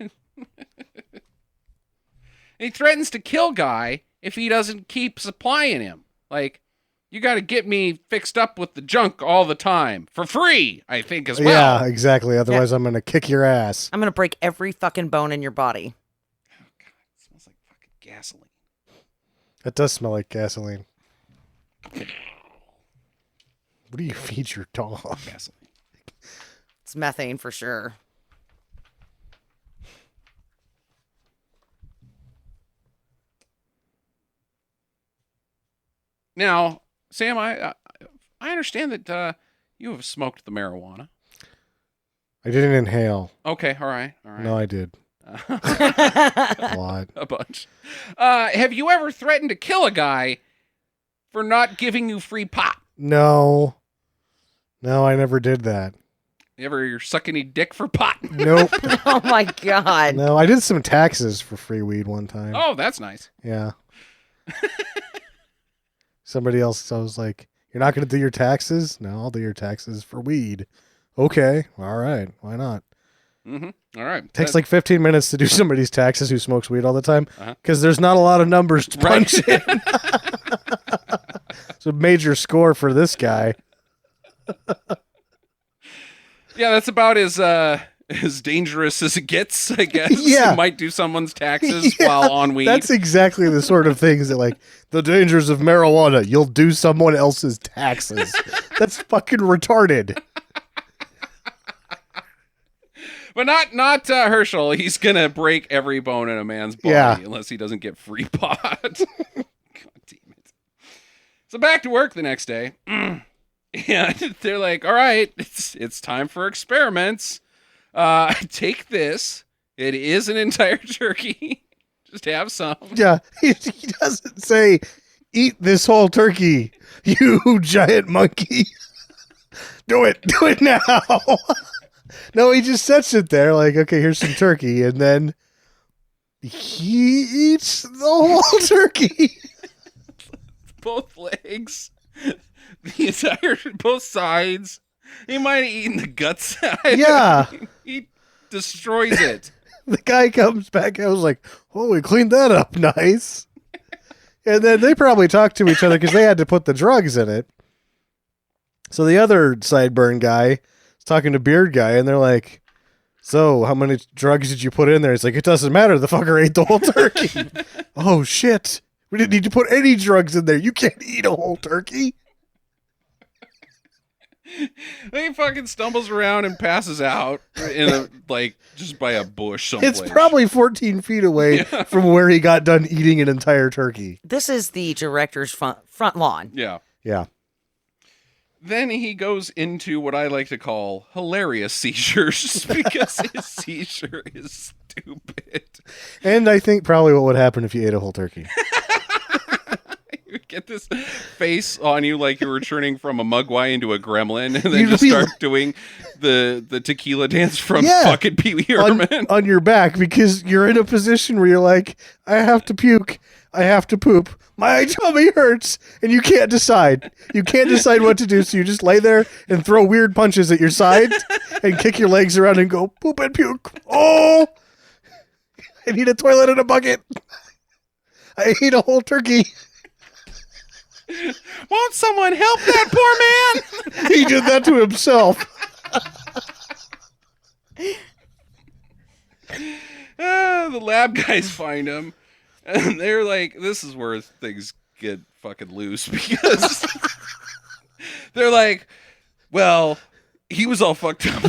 He threatens to kill Guy if he doesn't keep supplying him. Like, you got to get me fixed up with the junk all the time for free, I think, as well. Yeah, exactly. Otherwise, I'm going to kick your ass. I'm going to break every fucking bone in your body. Oh, God. It smells like fucking gasoline. It does smell like gasoline. What do you feed your dog? Gasoline. It's methane for sure. Now, Sam, I understand that you have smoked the marijuana. I didn't inhale. Okay, all right. No, I did. A lot. A bunch. Have you ever threatened to kill a guy for not giving you free pot? No, I never did that. You ever suck any dick for pot? Nope. Oh my God. No, I did some taxes for free weed one time. Oh, that's nice. Yeah. Somebody else, I was like, you're not going to do your taxes? No, I'll do your taxes for weed. Okay. All right. Why not? Mm-hmm. All right. Takes like 15 minutes to do somebody's taxes who smokes weed all the time Uh-huh. because there's not a lot of numbers to punch in. It's a major score for this guy. Yeah, that's about as dangerous as it gets, I guess. Yeah. You might do someone's taxes while on weed. That's exactly the sort of things that, like, the dangers of marijuana. You'll do someone else's taxes. That's fucking retarded. But not Herschel. He's going to break every bone in a man's body unless he doesn't get free pot. God damn it. So back to work the next day. And they're like, all right, it's time for experiments. Take this. It is an entire turkey. Just have some. Yeah, he doesn't say, eat this whole turkey, you giant monkey. Do it now. No, he just sets it there like, okay, here's some turkey, and then he eats the whole turkey. Both legs. The entire, both sides. He might have eaten the guts out. Yeah. He destroys it. The guy comes back, I was like, oh, we cleaned that up nice. And then they probably talked to each other because they had to put the drugs in it. So the other sideburn guy is talking to Beard Guy, and they're like, so how many drugs did you put in there? He's like, it doesn't matter. The fucker ate the whole turkey. Oh, shit. We didn't need to put any drugs in there. You can't eat a whole turkey. He fucking stumbles around and passes out in a, like, just by a bush someplace. It's probably 14 feet away from where he got done eating an entire turkey. This is the director's front lawn. Yeah. Yeah. Then he goes into what I like to call hilarious seizures because his seizure is stupid. And I think probably what would happen if you ate a whole turkey. You get this face on you like you were turning from a Mugwai into a gremlin, and then You'd just be start doing the tequila dance from fucking Pee Wee Herman. on your back, because you're in a position where you're like, I have to puke, I have to poop, my tummy hurts, and you can't decide. You can't decide what to do, so you just lay there and throw weird punches at your side and kick your legs around and go, poop and puke. Oh, I need a toilet and a bucket. I ate a whole turkey. Won't someone help that poor man? He did that to himself. The lab guys find him, and they're like, this is where things get fucking loose, because they're like, well, he was all fucked up.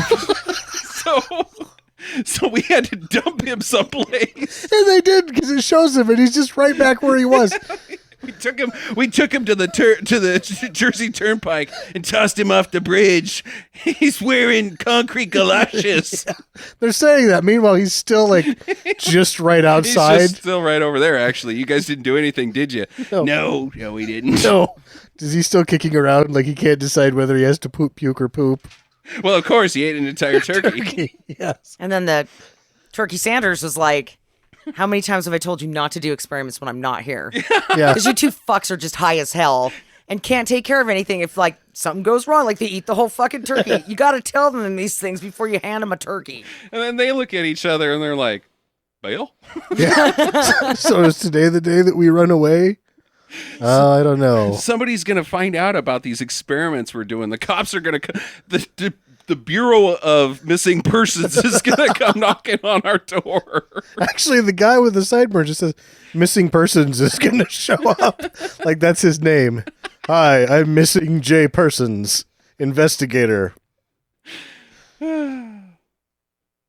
So we had to dump him someplace. And they did, because it shows him, and he's just right back where he was. We took him to the Jersey Turnpike and tossed him off the bridge. He's wearing concrete galoshes. Yeah. They're saying that. Meanwhile, he's still like just right outside. He's just still right over there. Actually, you guys didn't do anything, did you? No, we didn't. No. Is he still kicking around like he can't decide whether he has to poop, puke, or poop? Well, of course, he ate an entire turkey. Yes. And then the Turkey Sanders was like, how many times have I told you not to do experiments when I'm not here? Yeah. Because you two fucks are just high as hell and can't take care of anything if, like, something goes wrong, like they eat the whole fucking turkey. You got to tell them these things before you hand them a turkey. And then they look at each other and they're like, bail? Yeah. So is today the day that we run away? I don't know. Somebody's going to find out about these experiments we're doing. The cops are going to... The Bureau of Missing Persons is going to come knocking on our door. Actually, the guy with the sideburn just says, Missing Persons is going to show up. Like, that's his name. Hi, I'm Missing J. Persons, investigator. Well,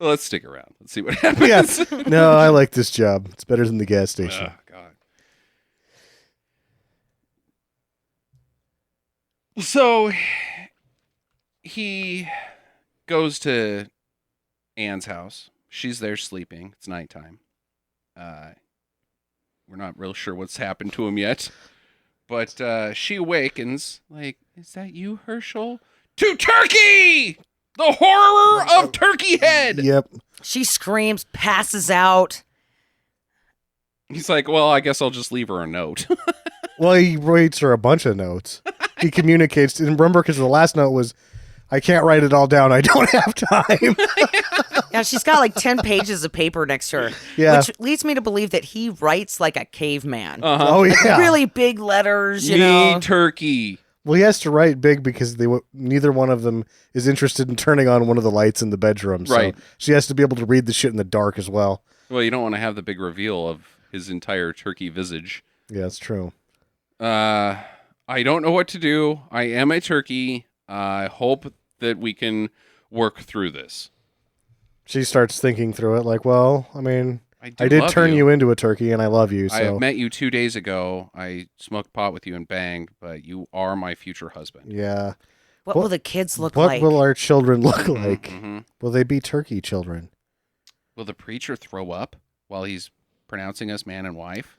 let's stick around. Let's see what happens. Yes. No, I like this job. It's better than the gas station. Oh, God. So he goes to Anne's house. She's there sleeping. It's nighttime. We're not real sure what's happened to him yet. But she awakens like, is that you, Herschel? To Turkey! The horror of Turkey Head! Yep. She screams, passes out. He's like, well, I guess I'll just leave her a note. Well, he writes her a bunch of notes. He communicates. And remember, because the last note was, I can't write it all down. I don't have time. Yeah, she's got like 10 pages of paper next to her. Yeah. Which leads me to believe that he writes like a caveman. Oh, yeah. Really big letters, you Me know. Turkey. Well, he has to write big because neither one of them is interested in turning on one of the lights in the bedroom. Right. So she has to be able to read the shit in the dark as well. Well, you don't want to have the big reveal of his entire turkey visage. Yeah, that's true. I don't know what to do. I am a turkey. I hope that we can work through this. She starts thinking through it like, well, I mean, I did love turn you into a turkey and I love you. I So met you 2 days ago. I smoked pot with you and banged, but you are my future husband. yeah. What will the kids look What like? will our children look like? Mm-hmm. Will they be turkey children? Will the preacher throw up while he's pronouncing us man and wife?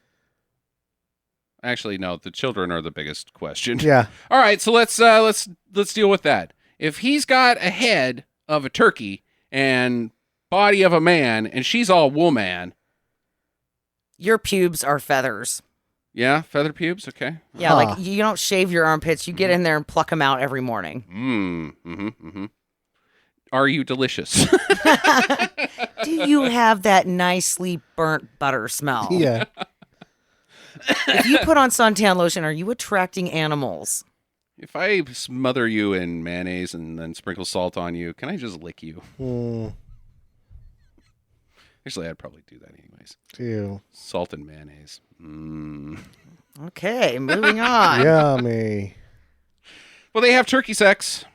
Actually, no. The children are the biggest question. Yeah. All right, so let's deal with that. If he's got a head of a turkey and body of a man, and she's all woman. Your pubes are feathers. Yeah, feather pubes. Okay. Yeah, like you don't shave your armpits. You get in there and pluck them out every morning. Are you delicious? Do you have that nicely burnt butter smell? Yeah. If you put on suntan lotion, are you attracting animals? If I smother you in mayonnaise and then sprinkle salt on you, can I just lick you? Actually, I'd probably do that anyways. Ew. Salt and mayonnaise. Okay, moving on. Yummy. Well, they have turkey sex,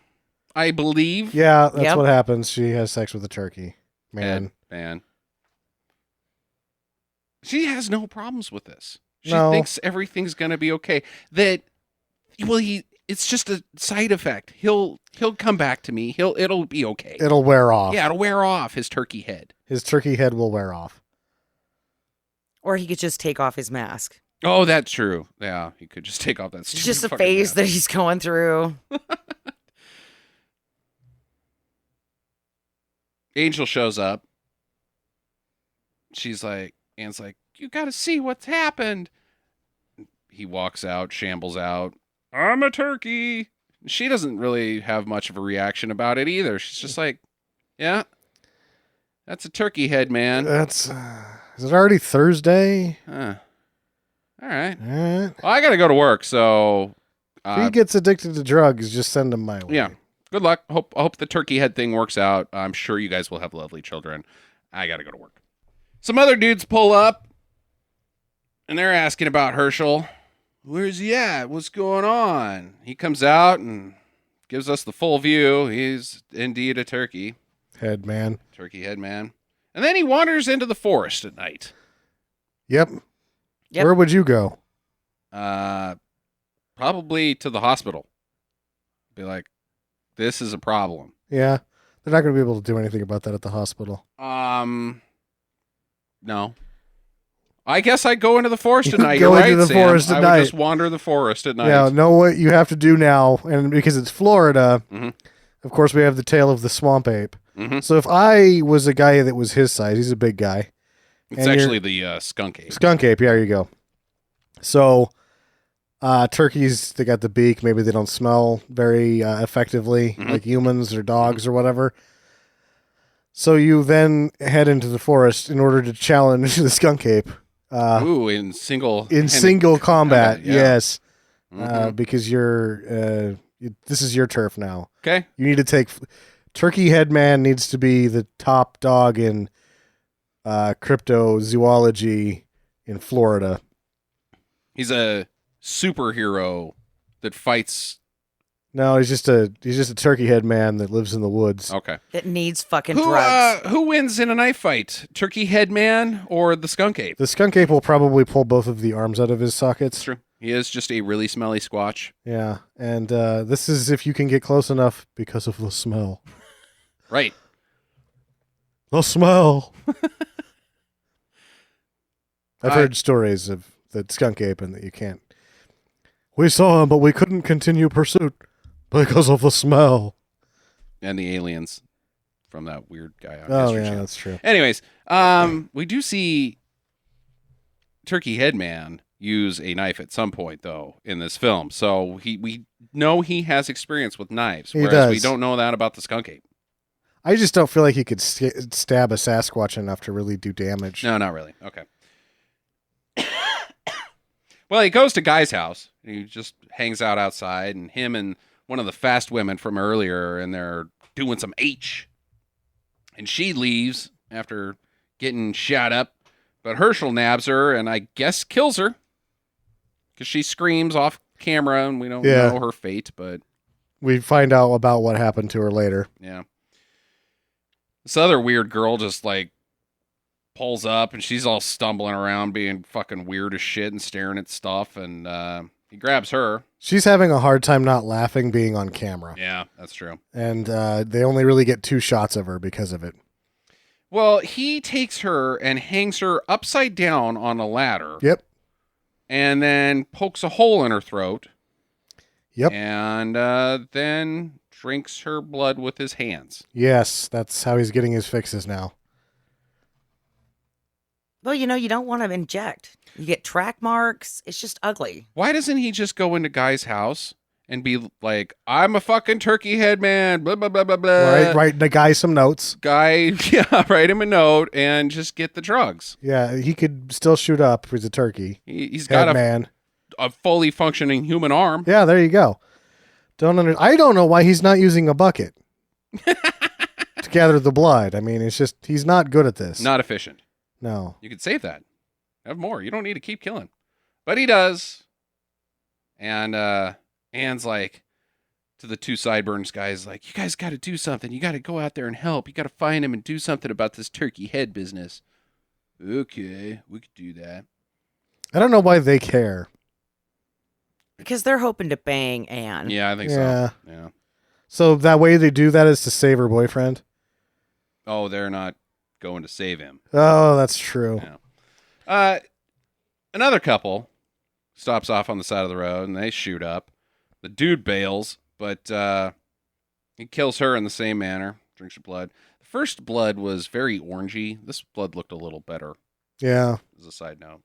I believe. Yeah, that's Yep. what happens. She has sex with a turkey. Man. Man. She has no problems with this. She No. thinks everything's gonna be okay. It's just a side effect. He'll come back to me. It'll be okay. It'll wear off. Yeah, it'll wear off his turkey head. His turkey head will wear off. Or he could just take off his mask. Oh, that's true. Yeah, he could just take off that It's stupid just a fucking phase mask. that he's going through. Angel shows up. Anne's like, you gotta see what's happened. He walks out, shambles out. I'm a turkey. She doesn't really have much of a reaction about it either. She's just like, yeah, that's a turkey head, man. That's. Is it already Thursday? Huh. All right. All right. Well, I gotta go to work, so If he gets addicted to drugs, just send him my way. yeah. Good luck. I hope the turkey head thing works out. I'm sure you guys will have lovely children. I gotta go to work. Some other dudes pull up, and they're asking about Herschel. Where's he at? What's going on? He comes out and gives us the full view. He's indeed a turkey. Head man. Turkey head man. And then he wanders into the forest at night. Yep. Yep. Where would you go? Probably to the hospital. Be like, this is a problem. Yeah. They're not going to be able to do anything about that at the hospital. No. I guess I'd go into the forest at night. Go You're into right, the Sam. forest at I night. would just wander the forest at night. Yeah, know what you have to do now, and because it's Florida, of course we have the tale of the swamp ape. So if I was a guy that was his size, he's a big guy. It's and actually the skunk ape. Skunk ape, yeah, there you go. So turkeys, they got the beak. Maybe they don't smell very effectively like humans or dogs or whatever. So you then head into the forest in order to challenge the skunk ape. Ooh, in single combat, yeah. yes. Because this is your turf now. Okay. You need to take Turkey Headman needs to be the top dog in cryptozoology in Florida. He's a superhero that fights. No, he's just a turkey head man that lives in the woods. Okay. That needs fucking drugs. Who wins in a knife fight? Turkey head man or the skunk ape? The skunk ape will probably pull both of the arms out of his sockets. That's true. He is just a really smelly squatch. Yeah, and this is if you can get close enough because of the smell. Right. The smell. I've heard stories of the skunk ape and that you can't. We saw him, but we couldn't continue pursuit because of the smell. And the aliens from that weird guy on Oh, History yeah, Channel. that's true. Anyways, we do see Turkey Headman use a knife at some point, though, in this film. So we know he has experience with knives, He whereas we does. don't know that about the skunk ape. I just don't feel like he could stab a Sasquatch enough to really do damage. No, not really. Okay. Well, he goes to Guy's house, And he just hangs out outside, and him and one of the fast women from earlier, and they're doing some H. And she leaves after getting shot up, but Herschel nabs her and I guess kills her because she screams off camera, and we don't know her fate, but we find out about what happened to her later. Yeah. This other weird girl just like pulls up, and she's all stumbling around being fucking weird as shit and staring at stuff, and he grabs her. She's having a hard time not laughing being on camera. Yeah, that's true. And they only really get 2 shots of her because of it. Well, he takes her and hangs her upside down on a ladder. Yep. And then pokes a hole in her throat. Yep. And then drinks her blood with his hands. Yes, that's how he's getting his fixes now. Well, you don't want to inject. You get track marks. It's just ugly. Why doesn't he just go into Guy's house and be like, I'm a fucking turkey head man, blah, blah, blah, blah, blah. Write the guy some notes. Guy, write him a note and just get the drugs. Yeah, he could still shoot up. He's a turkey. He's got a fully functioning human arm. Yeah, there you go. I don't know why he's not using a bucket to gather the blood. I mean, it's just, he's not good at this. Not efficient. No. You could save that. Have more. You don't need to keep killing. But he does. And Anne's like, to the 2 sideburns guys, like, you guys got to do something. You got to go out there and help. You got to find him and do something about this turkey head business. Okay, we could do that. I don't know why they care. Because they're hoping to bang Anne. Yeah, I think so. Yeah. So that way they do that is to save her boyfriend? Oh, they're not going to save him. Oh, that's true. Yeah. Another couple stops off on the side of the road, and they shoot up. The dude bails, but he kills her in the same manner, drinks her blood. The first blood was very orangey. This blood looked a little better. Yeah. As a side note.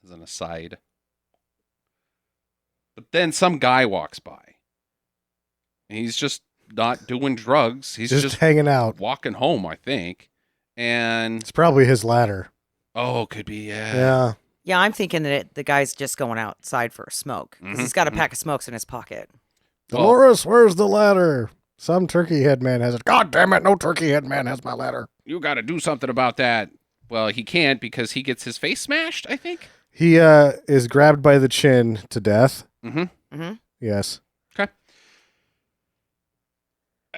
As an aside. But then some guy walks by. And he's just not doing drugs. He's just hanging out. Walking home, I think. And it's probably his ladder. Oh, could be, yeah. Yeah. Yeah, I'm thinking that the guy's just going outside for a smoke. Because he's got a pack of smokes in his pocket. Dolores, where's the ladder? Some turkey head man has it. God damn it, no turkey head man has my ladder. You got to do something about that. Well, he can't because he gets his face smashed, I think. He is grabbed by the chin to death. Mm-hmm. Mm-hmm. Yes. Okay.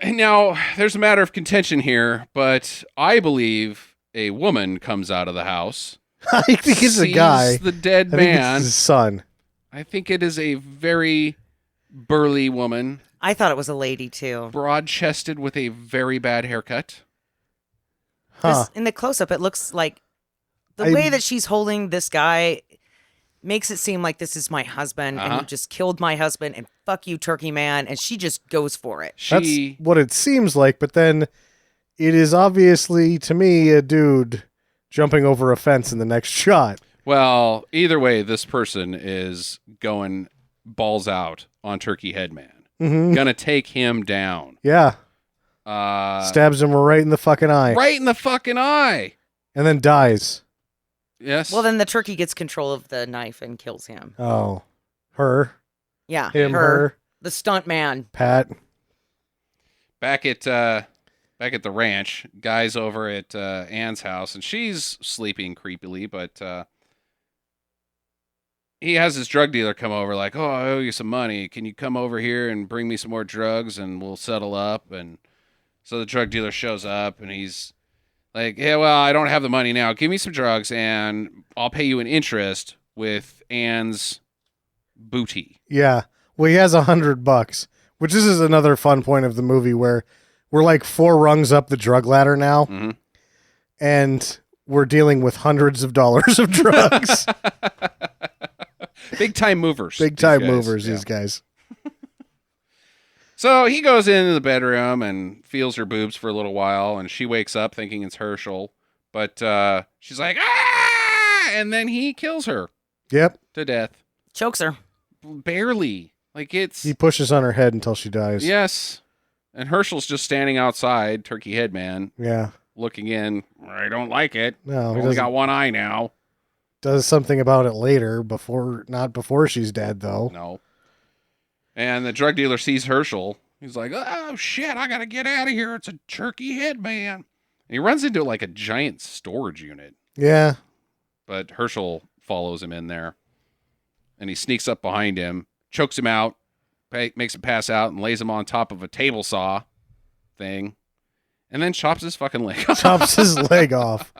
Now, there's a matter of contention here, but I believe a woman comes out of the house. I think it's a guy. The dead I think man. it's his son. I think it is a very burly woman. I thought it was a lady, too. Broad-chested with a very bad haircut. Huh. In the close-up, it looks like the way that she's holding this guy makes it seem like this is my husband, and you just killed my husband, and fuck you, turkey man, and she just goes for it. That's what it seems like, but then it is obviously, to me, a dude jumping over a fence in the next shot. Well, either way, this person is going balls out on Turkey Headman. Mm-hmm. Gonna take him down. Yeah. Stabs him right in the fucking eye. Right in the fucking eye. And then dies. Yes. Well, then the turkey gets control of the knife and kills him. Oh. Her. Yeah. Him, her. The stunt man. Pat. Back at the ranch, guys over at Anne's house, and she's sleeping creepily, but he has his drug dealer come over like, oh, I owe you some money. Can you come over here and bring me some more drugs and we'll settle up? And so the drug dealer shows up and he's like, yeah, well, I don't have the money now. Give me some drugs and I'll pay you an interest with Anne's booty. Yeah. Well, he has $100, which this is another fun point of the movie where we're like 4 rungs up the drug ladder now. Mm-hmm. And we're dealing with hundreds of dollars of drugs. Big time movers. Big time movers, these guys. So he goes into the bedroom and feels her boobs for a little while, and she wakes up thinking it's Herschel, but she's like, ah! And then he kills her. Yep. To death. Chokes her. Barely. Like it's... He pushes on her head until she dies. Yes. And Herschel's just standing outside, Turkey Headman. Yeah. Looking in. I don't like it. No, I've only got one eye now. Does something about it later, not before she's dead, though. No. And the drug dealer sees Herschel. He's like, oh, shit, I got to get out of here. It's a turkey head, man. And he runs into like a giant storage unit. Yeah. But Herschel follows him in there. And he sneaks up behind him, chokes him out, makes him pass out, and lays him on top of a table saw thing. And then chops his fucking leg off. Chops his leg off.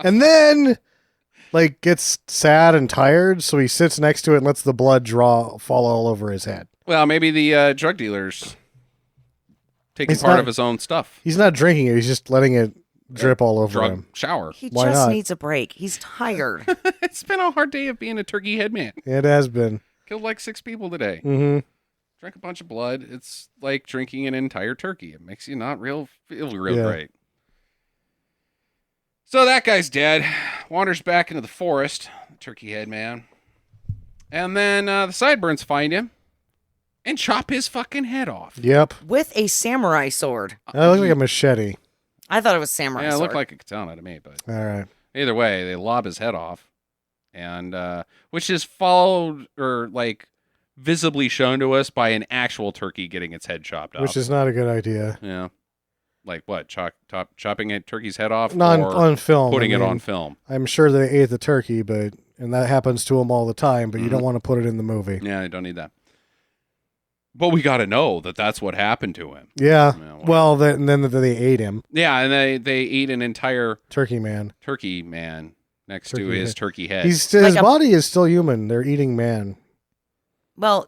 And then, like, gets sad and tired, so he sits next to it and lets the blood fall all over his head. Well, maybe the drug dealer's taking part of his own stuff. He's not drinking it. He's just letting it drip all over him. Shower. He Why just not? needs a break. He's tired. It's been a hard day of being a turkey head man. It has been. Killed like 6 people today. Mm-hmm. Drank a bunch of blood. It's like drinking an entire turkey. It makes you not feel real great. So that guy's dead. Wanders back into the forest, turkey head man. And then the sideburns find him and chop his fucking head off. Yep. With a samurai sword. That looks like a machete. I thought it was samurai Yeah, it sword. looked like a katana to me, but All right. either way, they lob his head off. And which is followed or like visibly shown to us by an actual turkey getting its head chopped off. Which is not a good idea. Yeah. Like what? Chopping a turkey's head off? Not or on film. putting I it mean, on film. I'm sure they ate the turkey, and that happens to them all the time, but you don't want to put it in the movie. Yeah, I don't need that. But we got to know that that's what happened to him. Yeah. Yeah, Well, then they ate him. Yeah, and they eat an entire Turkey man. turkey man next to Turkey his head. turkey head. His Like body is still human. They're eating man. Well,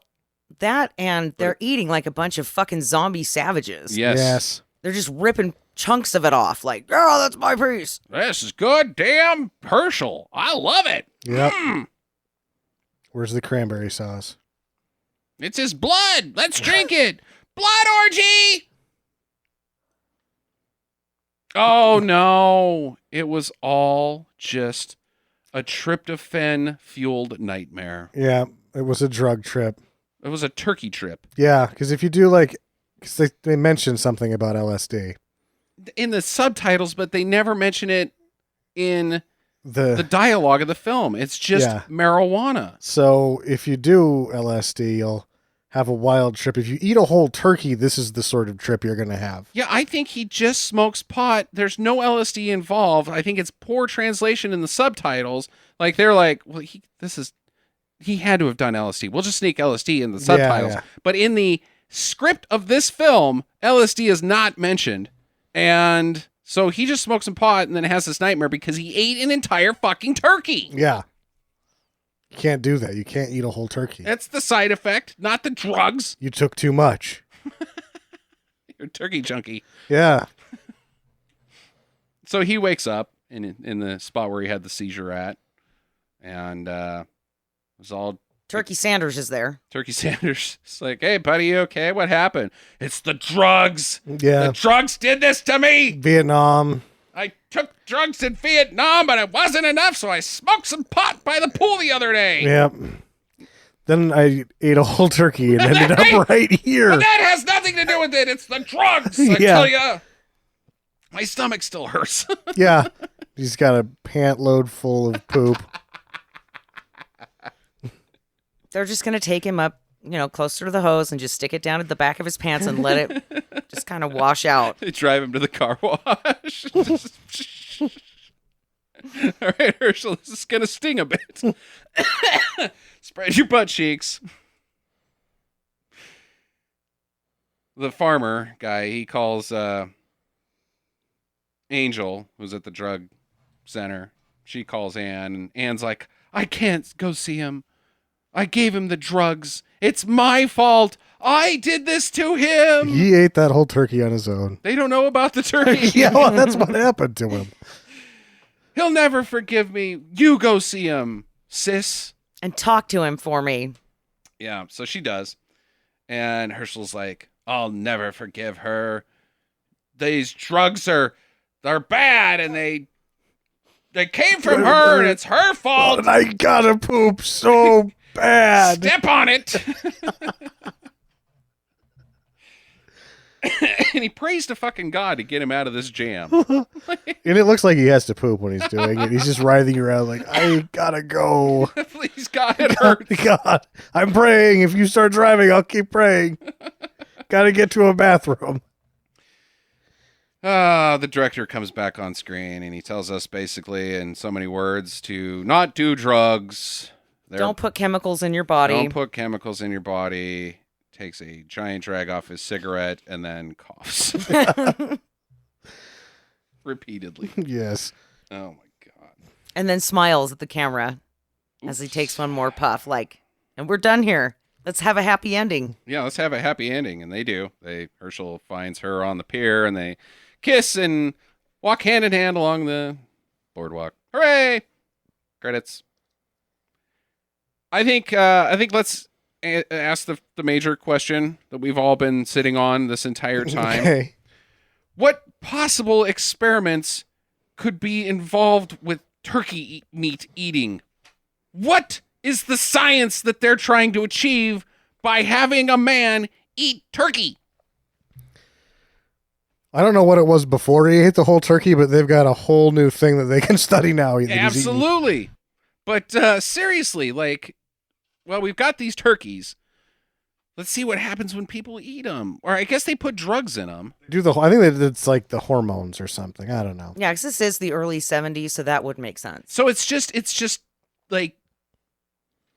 that and they're eating like a bunch of fucking zombie savages. Yes. They're just ripping chunks of it off. Like, oh, that's my piece. This is good damn Herschel. I love it. Yep. Where's the cranberry sauce? It's his blood. Let's drink it. Blood orgy. Oh, no. It was all just a tryptophan-fueled nightmare. Yeah, it was a drug trip. It was a turkey trip. Yeah, because if you do because they mentioned something about LSD. In the subtitles, but they never mention it in the The dialogue of the film. It's just marijuana. So if you do LSD, you'll have a wild trip. If you eat a whole turkey, this is the sort of trip you're going to have. Yeah, I think he just smokes pot. There's no LSD involved. I think it's poor translation in the subtitles. Like they're like, well, he had to have done LSD. We'll just sneak LSD in the subtitles. Yeah. But in the script of this film, LSD is not mentioned. And so he just smokes some pot and then has this nightmare because he ate an entire fucking turkey. Yeah. You can't do that. You can't eat a whole turkey. That's the side effect, not the drugs. You took too much. You're a turkey junkie. Yeah. So he wakes up in the spot where he had the seizure at. And it was all Turkey Sanders is there. Turkey Sanders. It's like, hey, buddy, you okay? What happened? It's the drugs. Yeah. The drugs did this to me. Vietnam. I took drugs in Vietnam, but it wasn't enough, so I smoked some pot by the pool the other day. Yep. Then I ate a whole turkey and ended up right here. But that has nothing to do with it. It's the drugs. I Yeah. tell you. My stomach still hurts. Yeah. He's got a pant load full of poop. They're just going to take him up, closer to the hose and just stick it down at the back of his pants and let it just kind of wash out. They drive him to the car wash. All right, Herschel, this is going to sting a bit. Spread your butt cheeks. The farmer guy, he calls Angel, who's at the drug center. She calls Ann, and Ann's like, I can't go see him. I gave him the drugs. It's my fault. I did this to him. He ate that whole turkey on his own. They don't know about the turkey. Yeah, well, that's what happened to him. He'll never forgive me. You go see him, sis. And talk to him for me. Yeah, so she does. And Herschel's like, I'll never forgive her. These drugs they're bad, and they came from her, and it's her fault. And I gotta poop so bad. Step on it. and he prays to fucking God to get him out of this jam. And it looks like he has to poop when he's doing it. He's just writhing around like, I gotta go. Please, God, it hurts. God, I'm praying. If you start driving, I'll keep praying. Gotta get to a bathroom. The director comes back on screen and he tells us basically in so many words to not do drugs. Don't put chemicals in your body. Don't put chemicals in your body. Takes a giant drag off his cigarette and then coughs. Repeatedly. Yes. Oh my God. And then smiles at the camera as he takes one more puff, like, and we're done here. Let's have a happy ending. Yeah, let's have a happy ending. And they do. Herschel finds her on the pier and they kiss and walk hand in hand along the boardwalk. Hooray! Credits. I think let's ask the major question that we've all been sitting on this entire time. Okay. What possible experiments could be involved with turkey meat eating? What is the science that they're trying to achieve by having a man eat turkey? I don't know what it was before he ate the whole turkey, but they've got a whole new thing that they can study now. Absolutely. But seriously, like, well, we've got these turkeys. Let's see what happens when people eat them. Or I guess they put drugs in them. I think that it's like the hormones or something. I don't know. Yeah, because this is the early 70s, so that would make sense. So it's just like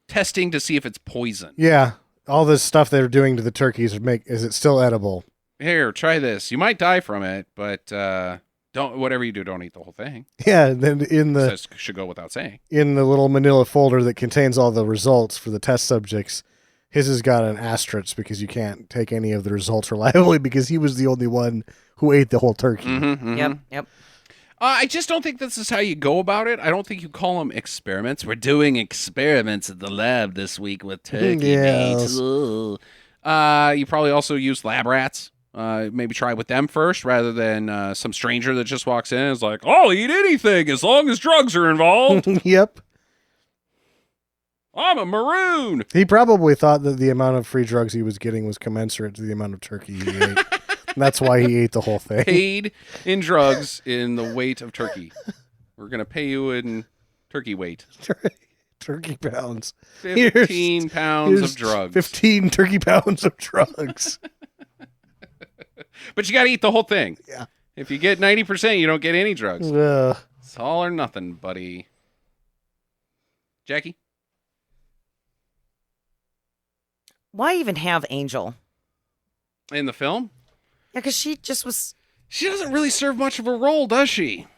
testing to see if it's poison. Yeah. All this stuff they're doing to the turkeys is it still edible? Here, try this. You might die from it, but whatever you do, don't eat the whole thing. Yeah, and then That should go without saying. in the little manila folder that contains all the results for the test subjects, his has got an asterisk because you can't take any of the results reliably because he was the only one who ate the whole turkey. Mm-hmm. Yep. I just don't think this is how you go about it. I don't think you call them experiments. We're doing experiments at the lab this week with turkey Yes. meat. Ooh. You probably also use lab rats. Maybe try with them first rather than some stranger that just walks in and is like, I'll eat anything as long as drugs are involved. Yep. I'm a maroon. He probably thought that the amount of free drugs he was getting was commensurate to the amount of turkey he ate. That's why he ate the whole thing. Paid in drugs in the weight of turkey. We're going to pay you in turkey weight. Turkey pounds. 15 pounds Here's of drugs. 15 turkey pounds of drugs. But you got to eat the whole thing. Yeah. If you get 90%, you don't get any drugs. Ugh. It's all or nothing, buddy. Jackie? Why even have Angel? In the film? Yeah, because she just was... She doesn't really serve much of a role, does she?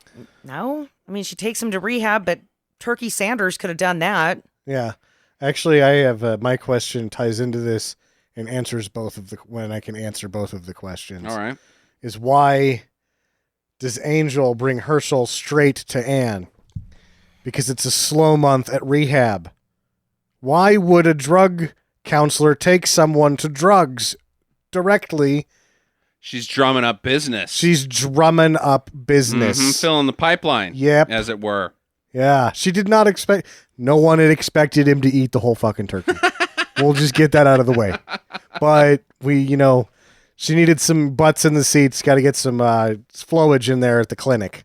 No? I mean, she takes him to rehab, but Turkey Sanders could have done that. Yeah. Actually, I have my question ties into this and answers when I can answer both of the questions. All right. Is why does Angel bring Herschel straight to Anne? Because it's a slow month at rehab. Why would a drug counselor take someone to drugs directly? She's drumming up business. She's drumming up business. Filling the pipeline. Yep. As it were. Yeah. She did not expect... No one had expected him to eat the whole fucking turkey. We'll just get that out of the way. But she needed some butts in the seats. Got to get some flowage in there at the clinic.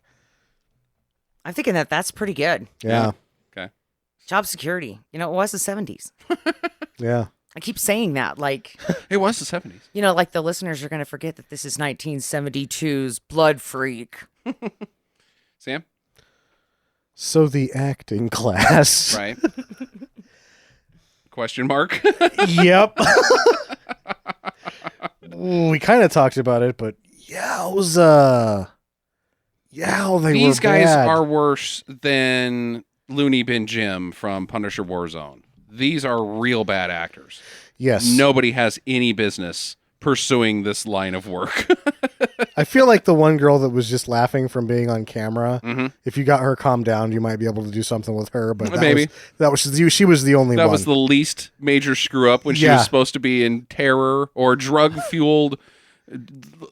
I'm thinking that's pretty good. Yeah. Okay. Job security. It was the 70s. Yeah. I keep saying that, like... It was the 70s. Like the listeners are going to forget that this is 1972's Blood Freak. Sam? So the acting class. Right. Question mark? Yep. We kind of talked about it, but yowza. These guys bad. are worse than Looney Bin Jim from Punisher Warzone. These are real bad actors. Yes. Nobody has any business pursuing this line of work. I feel like the one girl that was just laughing from being on camera, if you got her calmed down, you might be able to do something with her. But Maybe. She was the only one. That was the least major screw up when she was supposed to be in terror or drug-fueled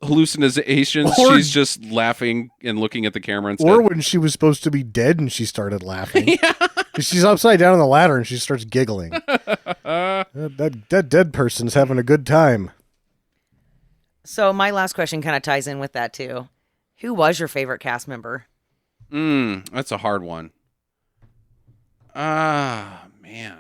hallucinations. She's just laughing and looking at the camera instead. Or when she was supposed to be dead and she started laughing. She's upside down on the ladder and she starts giggling. That dead person's having a good time. So my last question kind of ties in with that too. Who was your favorite cast member? That's a hard one. Man.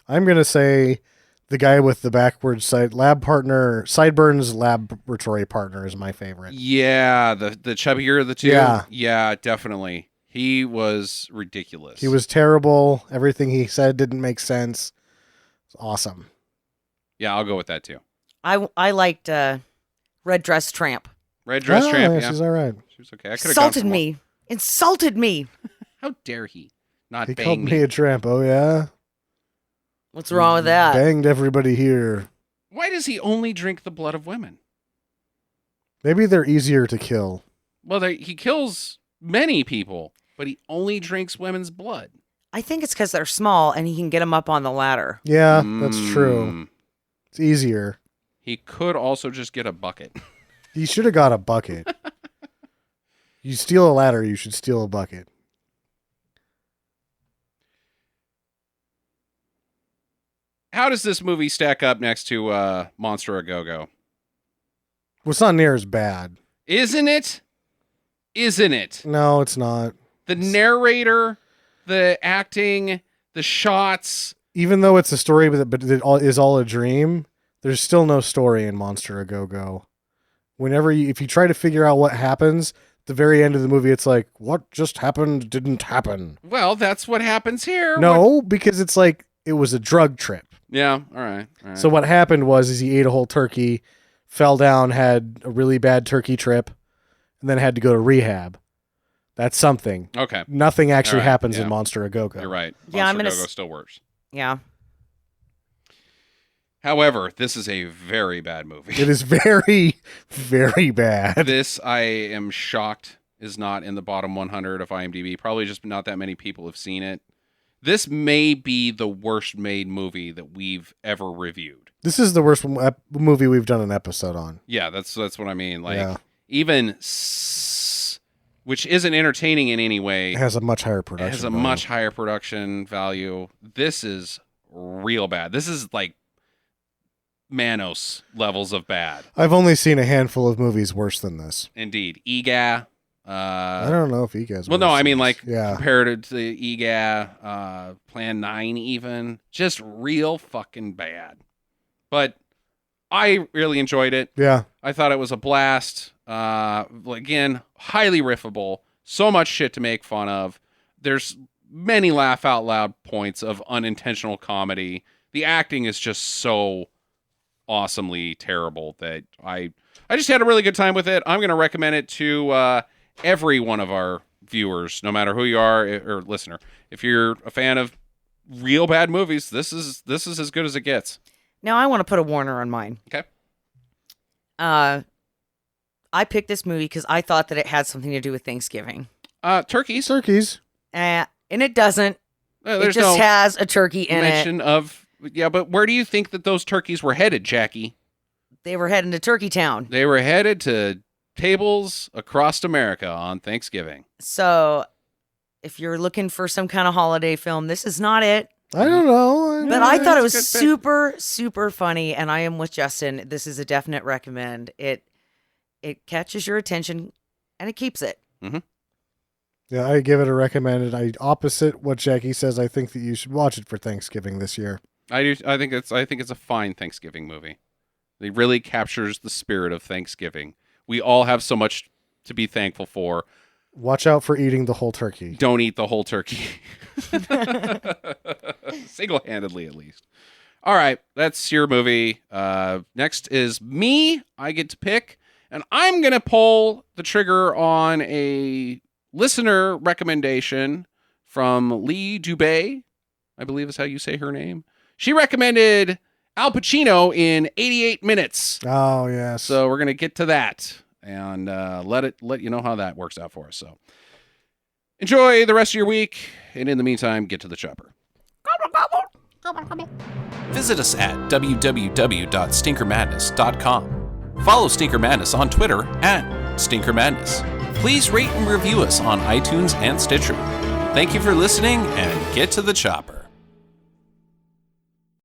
I'm going to say the guy with the backwards sideburns laboratory partner is my favorite. Yeah, the chubbier of the two. Yeah, definitely. He was ridiculous. He was terrible. Everything he said didn't make sense. It's awesome. Yeah, I'll go with that too. I liked Red Dress Tramp. Red Dress Tramp. Yeah, Yeah, she's all right. she was okay. I could have gone for more. Insulted me. How dare he not He bang called me? me a tramp. Oh, yeah? What's wrong with that? Banged everybody here. Why does he only drink the blood of women? Maybe they're easier to kill. Well, he kills many people, but he only drinks women's blood. I think it's because they're small and he can get them up on the ladder. Yeah, that's true. It's easier. He could also just get a bucket. You should have got a bucket. You steal a ladder, you should steal a bucket. How does this movie stack up next to Monster a Go-Go? Well, it's not near as bad. Isn't it? Isn't it? No, it's not. The narrator, the acting, the shots. Even though it's a story, but it is all a dream, there's still no story in Monster a Go-Go. If you try to figure out what happens, at the very end of the movie, it's like, what just happened didn't happen. Well, that's what happens here. No, because it's like, it was a drug trip. Yeah, all right. So what happened was he ate a whole turkey, fell down, had a really bad turkey trip, and then had to go to rehab. That's something. Okay. Nothing actually All right, happens yeah. in Monster a Go-Go. You're right. Yeah, Monster Go-Go still works. Yeah. However, this is a very bad movie. It is very, very bad. This, I am shocked, is not in the bottom 100 of IMDb. Probably just not that many people have seen it. This may be the worst made movie that we've ever reviewed. This is the worst movie we've done an episode on. Yeah, that's what I mean. Like, Yeah. even which isn't entertaining in any way. It has a much higher production. It has a value. much higher production value. This is real bad. This is like Manos levels of bad. I've only seen a handful of movies worse than this. Indeed. Eegah. I don't know if Eegah's Well, no, worse I than mean, this. like, yeah. compared to Eegah, Plan 9 even. Just real fucking bad. But I really enjoyed it. Yeah. I thought it was a blast. Again, highly riffable. So much shit to make fun of. There's many laugh out loud points of unintentional comedy. The acting is just so awesomely terrible that I just had a really good time with it. I'm going to recommend it to every one of our viewers, no matter who you are or listener. If you're a fan of real bad movies, this is as good as it gets. Now I want to put a warner on mine. Okay. I picked this movie because I thought that it had something to do with Thanksgiving. Turkeys. And it doesn't. It There's just no has a turkey in mention it. of, yeah, but where do you think that those turkeys were headed, Jackie? They were heading to Turkey Town. They were headed to tables across America on Thanksgiving. So if you're looking for some kind of holiday film, this is not it. I don't know. But I thought it it's a was good pick. super, super funny, and I am with Justin. This is a definite recommend. It catches your attention, and it keeps it. Mm-hmm. Yeah, I give it a recommended. Opposite what Jackie says, I think that you should watch it for Thanksgiving this year. I do. I think it's a fine Thanksgiving movie. It really captures the spirit of Thanksgiving. We all have so much to be thankful for. Watch out for eating the whole turkey. Don't eat the whole turkey. Single-handedly, at least. All right, that's your movie. Next is me. I get to pick, and I'm going to pull the trigger on a listener recommendation from Lee Dubé, I believe is how you say her name. She recommended Al Pacino in 88 Minutes. Oh, yes. So we're going to get to that and let you know how that works out for us. So enjoy the rest of your week, and in the meantime, get to the chopper. Visit us at www.stinkermadness.com. Follow Stinker Madness on Twitter at Stinker Madness. Please rate and review us on iTunes and Stitcher. Thank you for listening, and get to the chopper.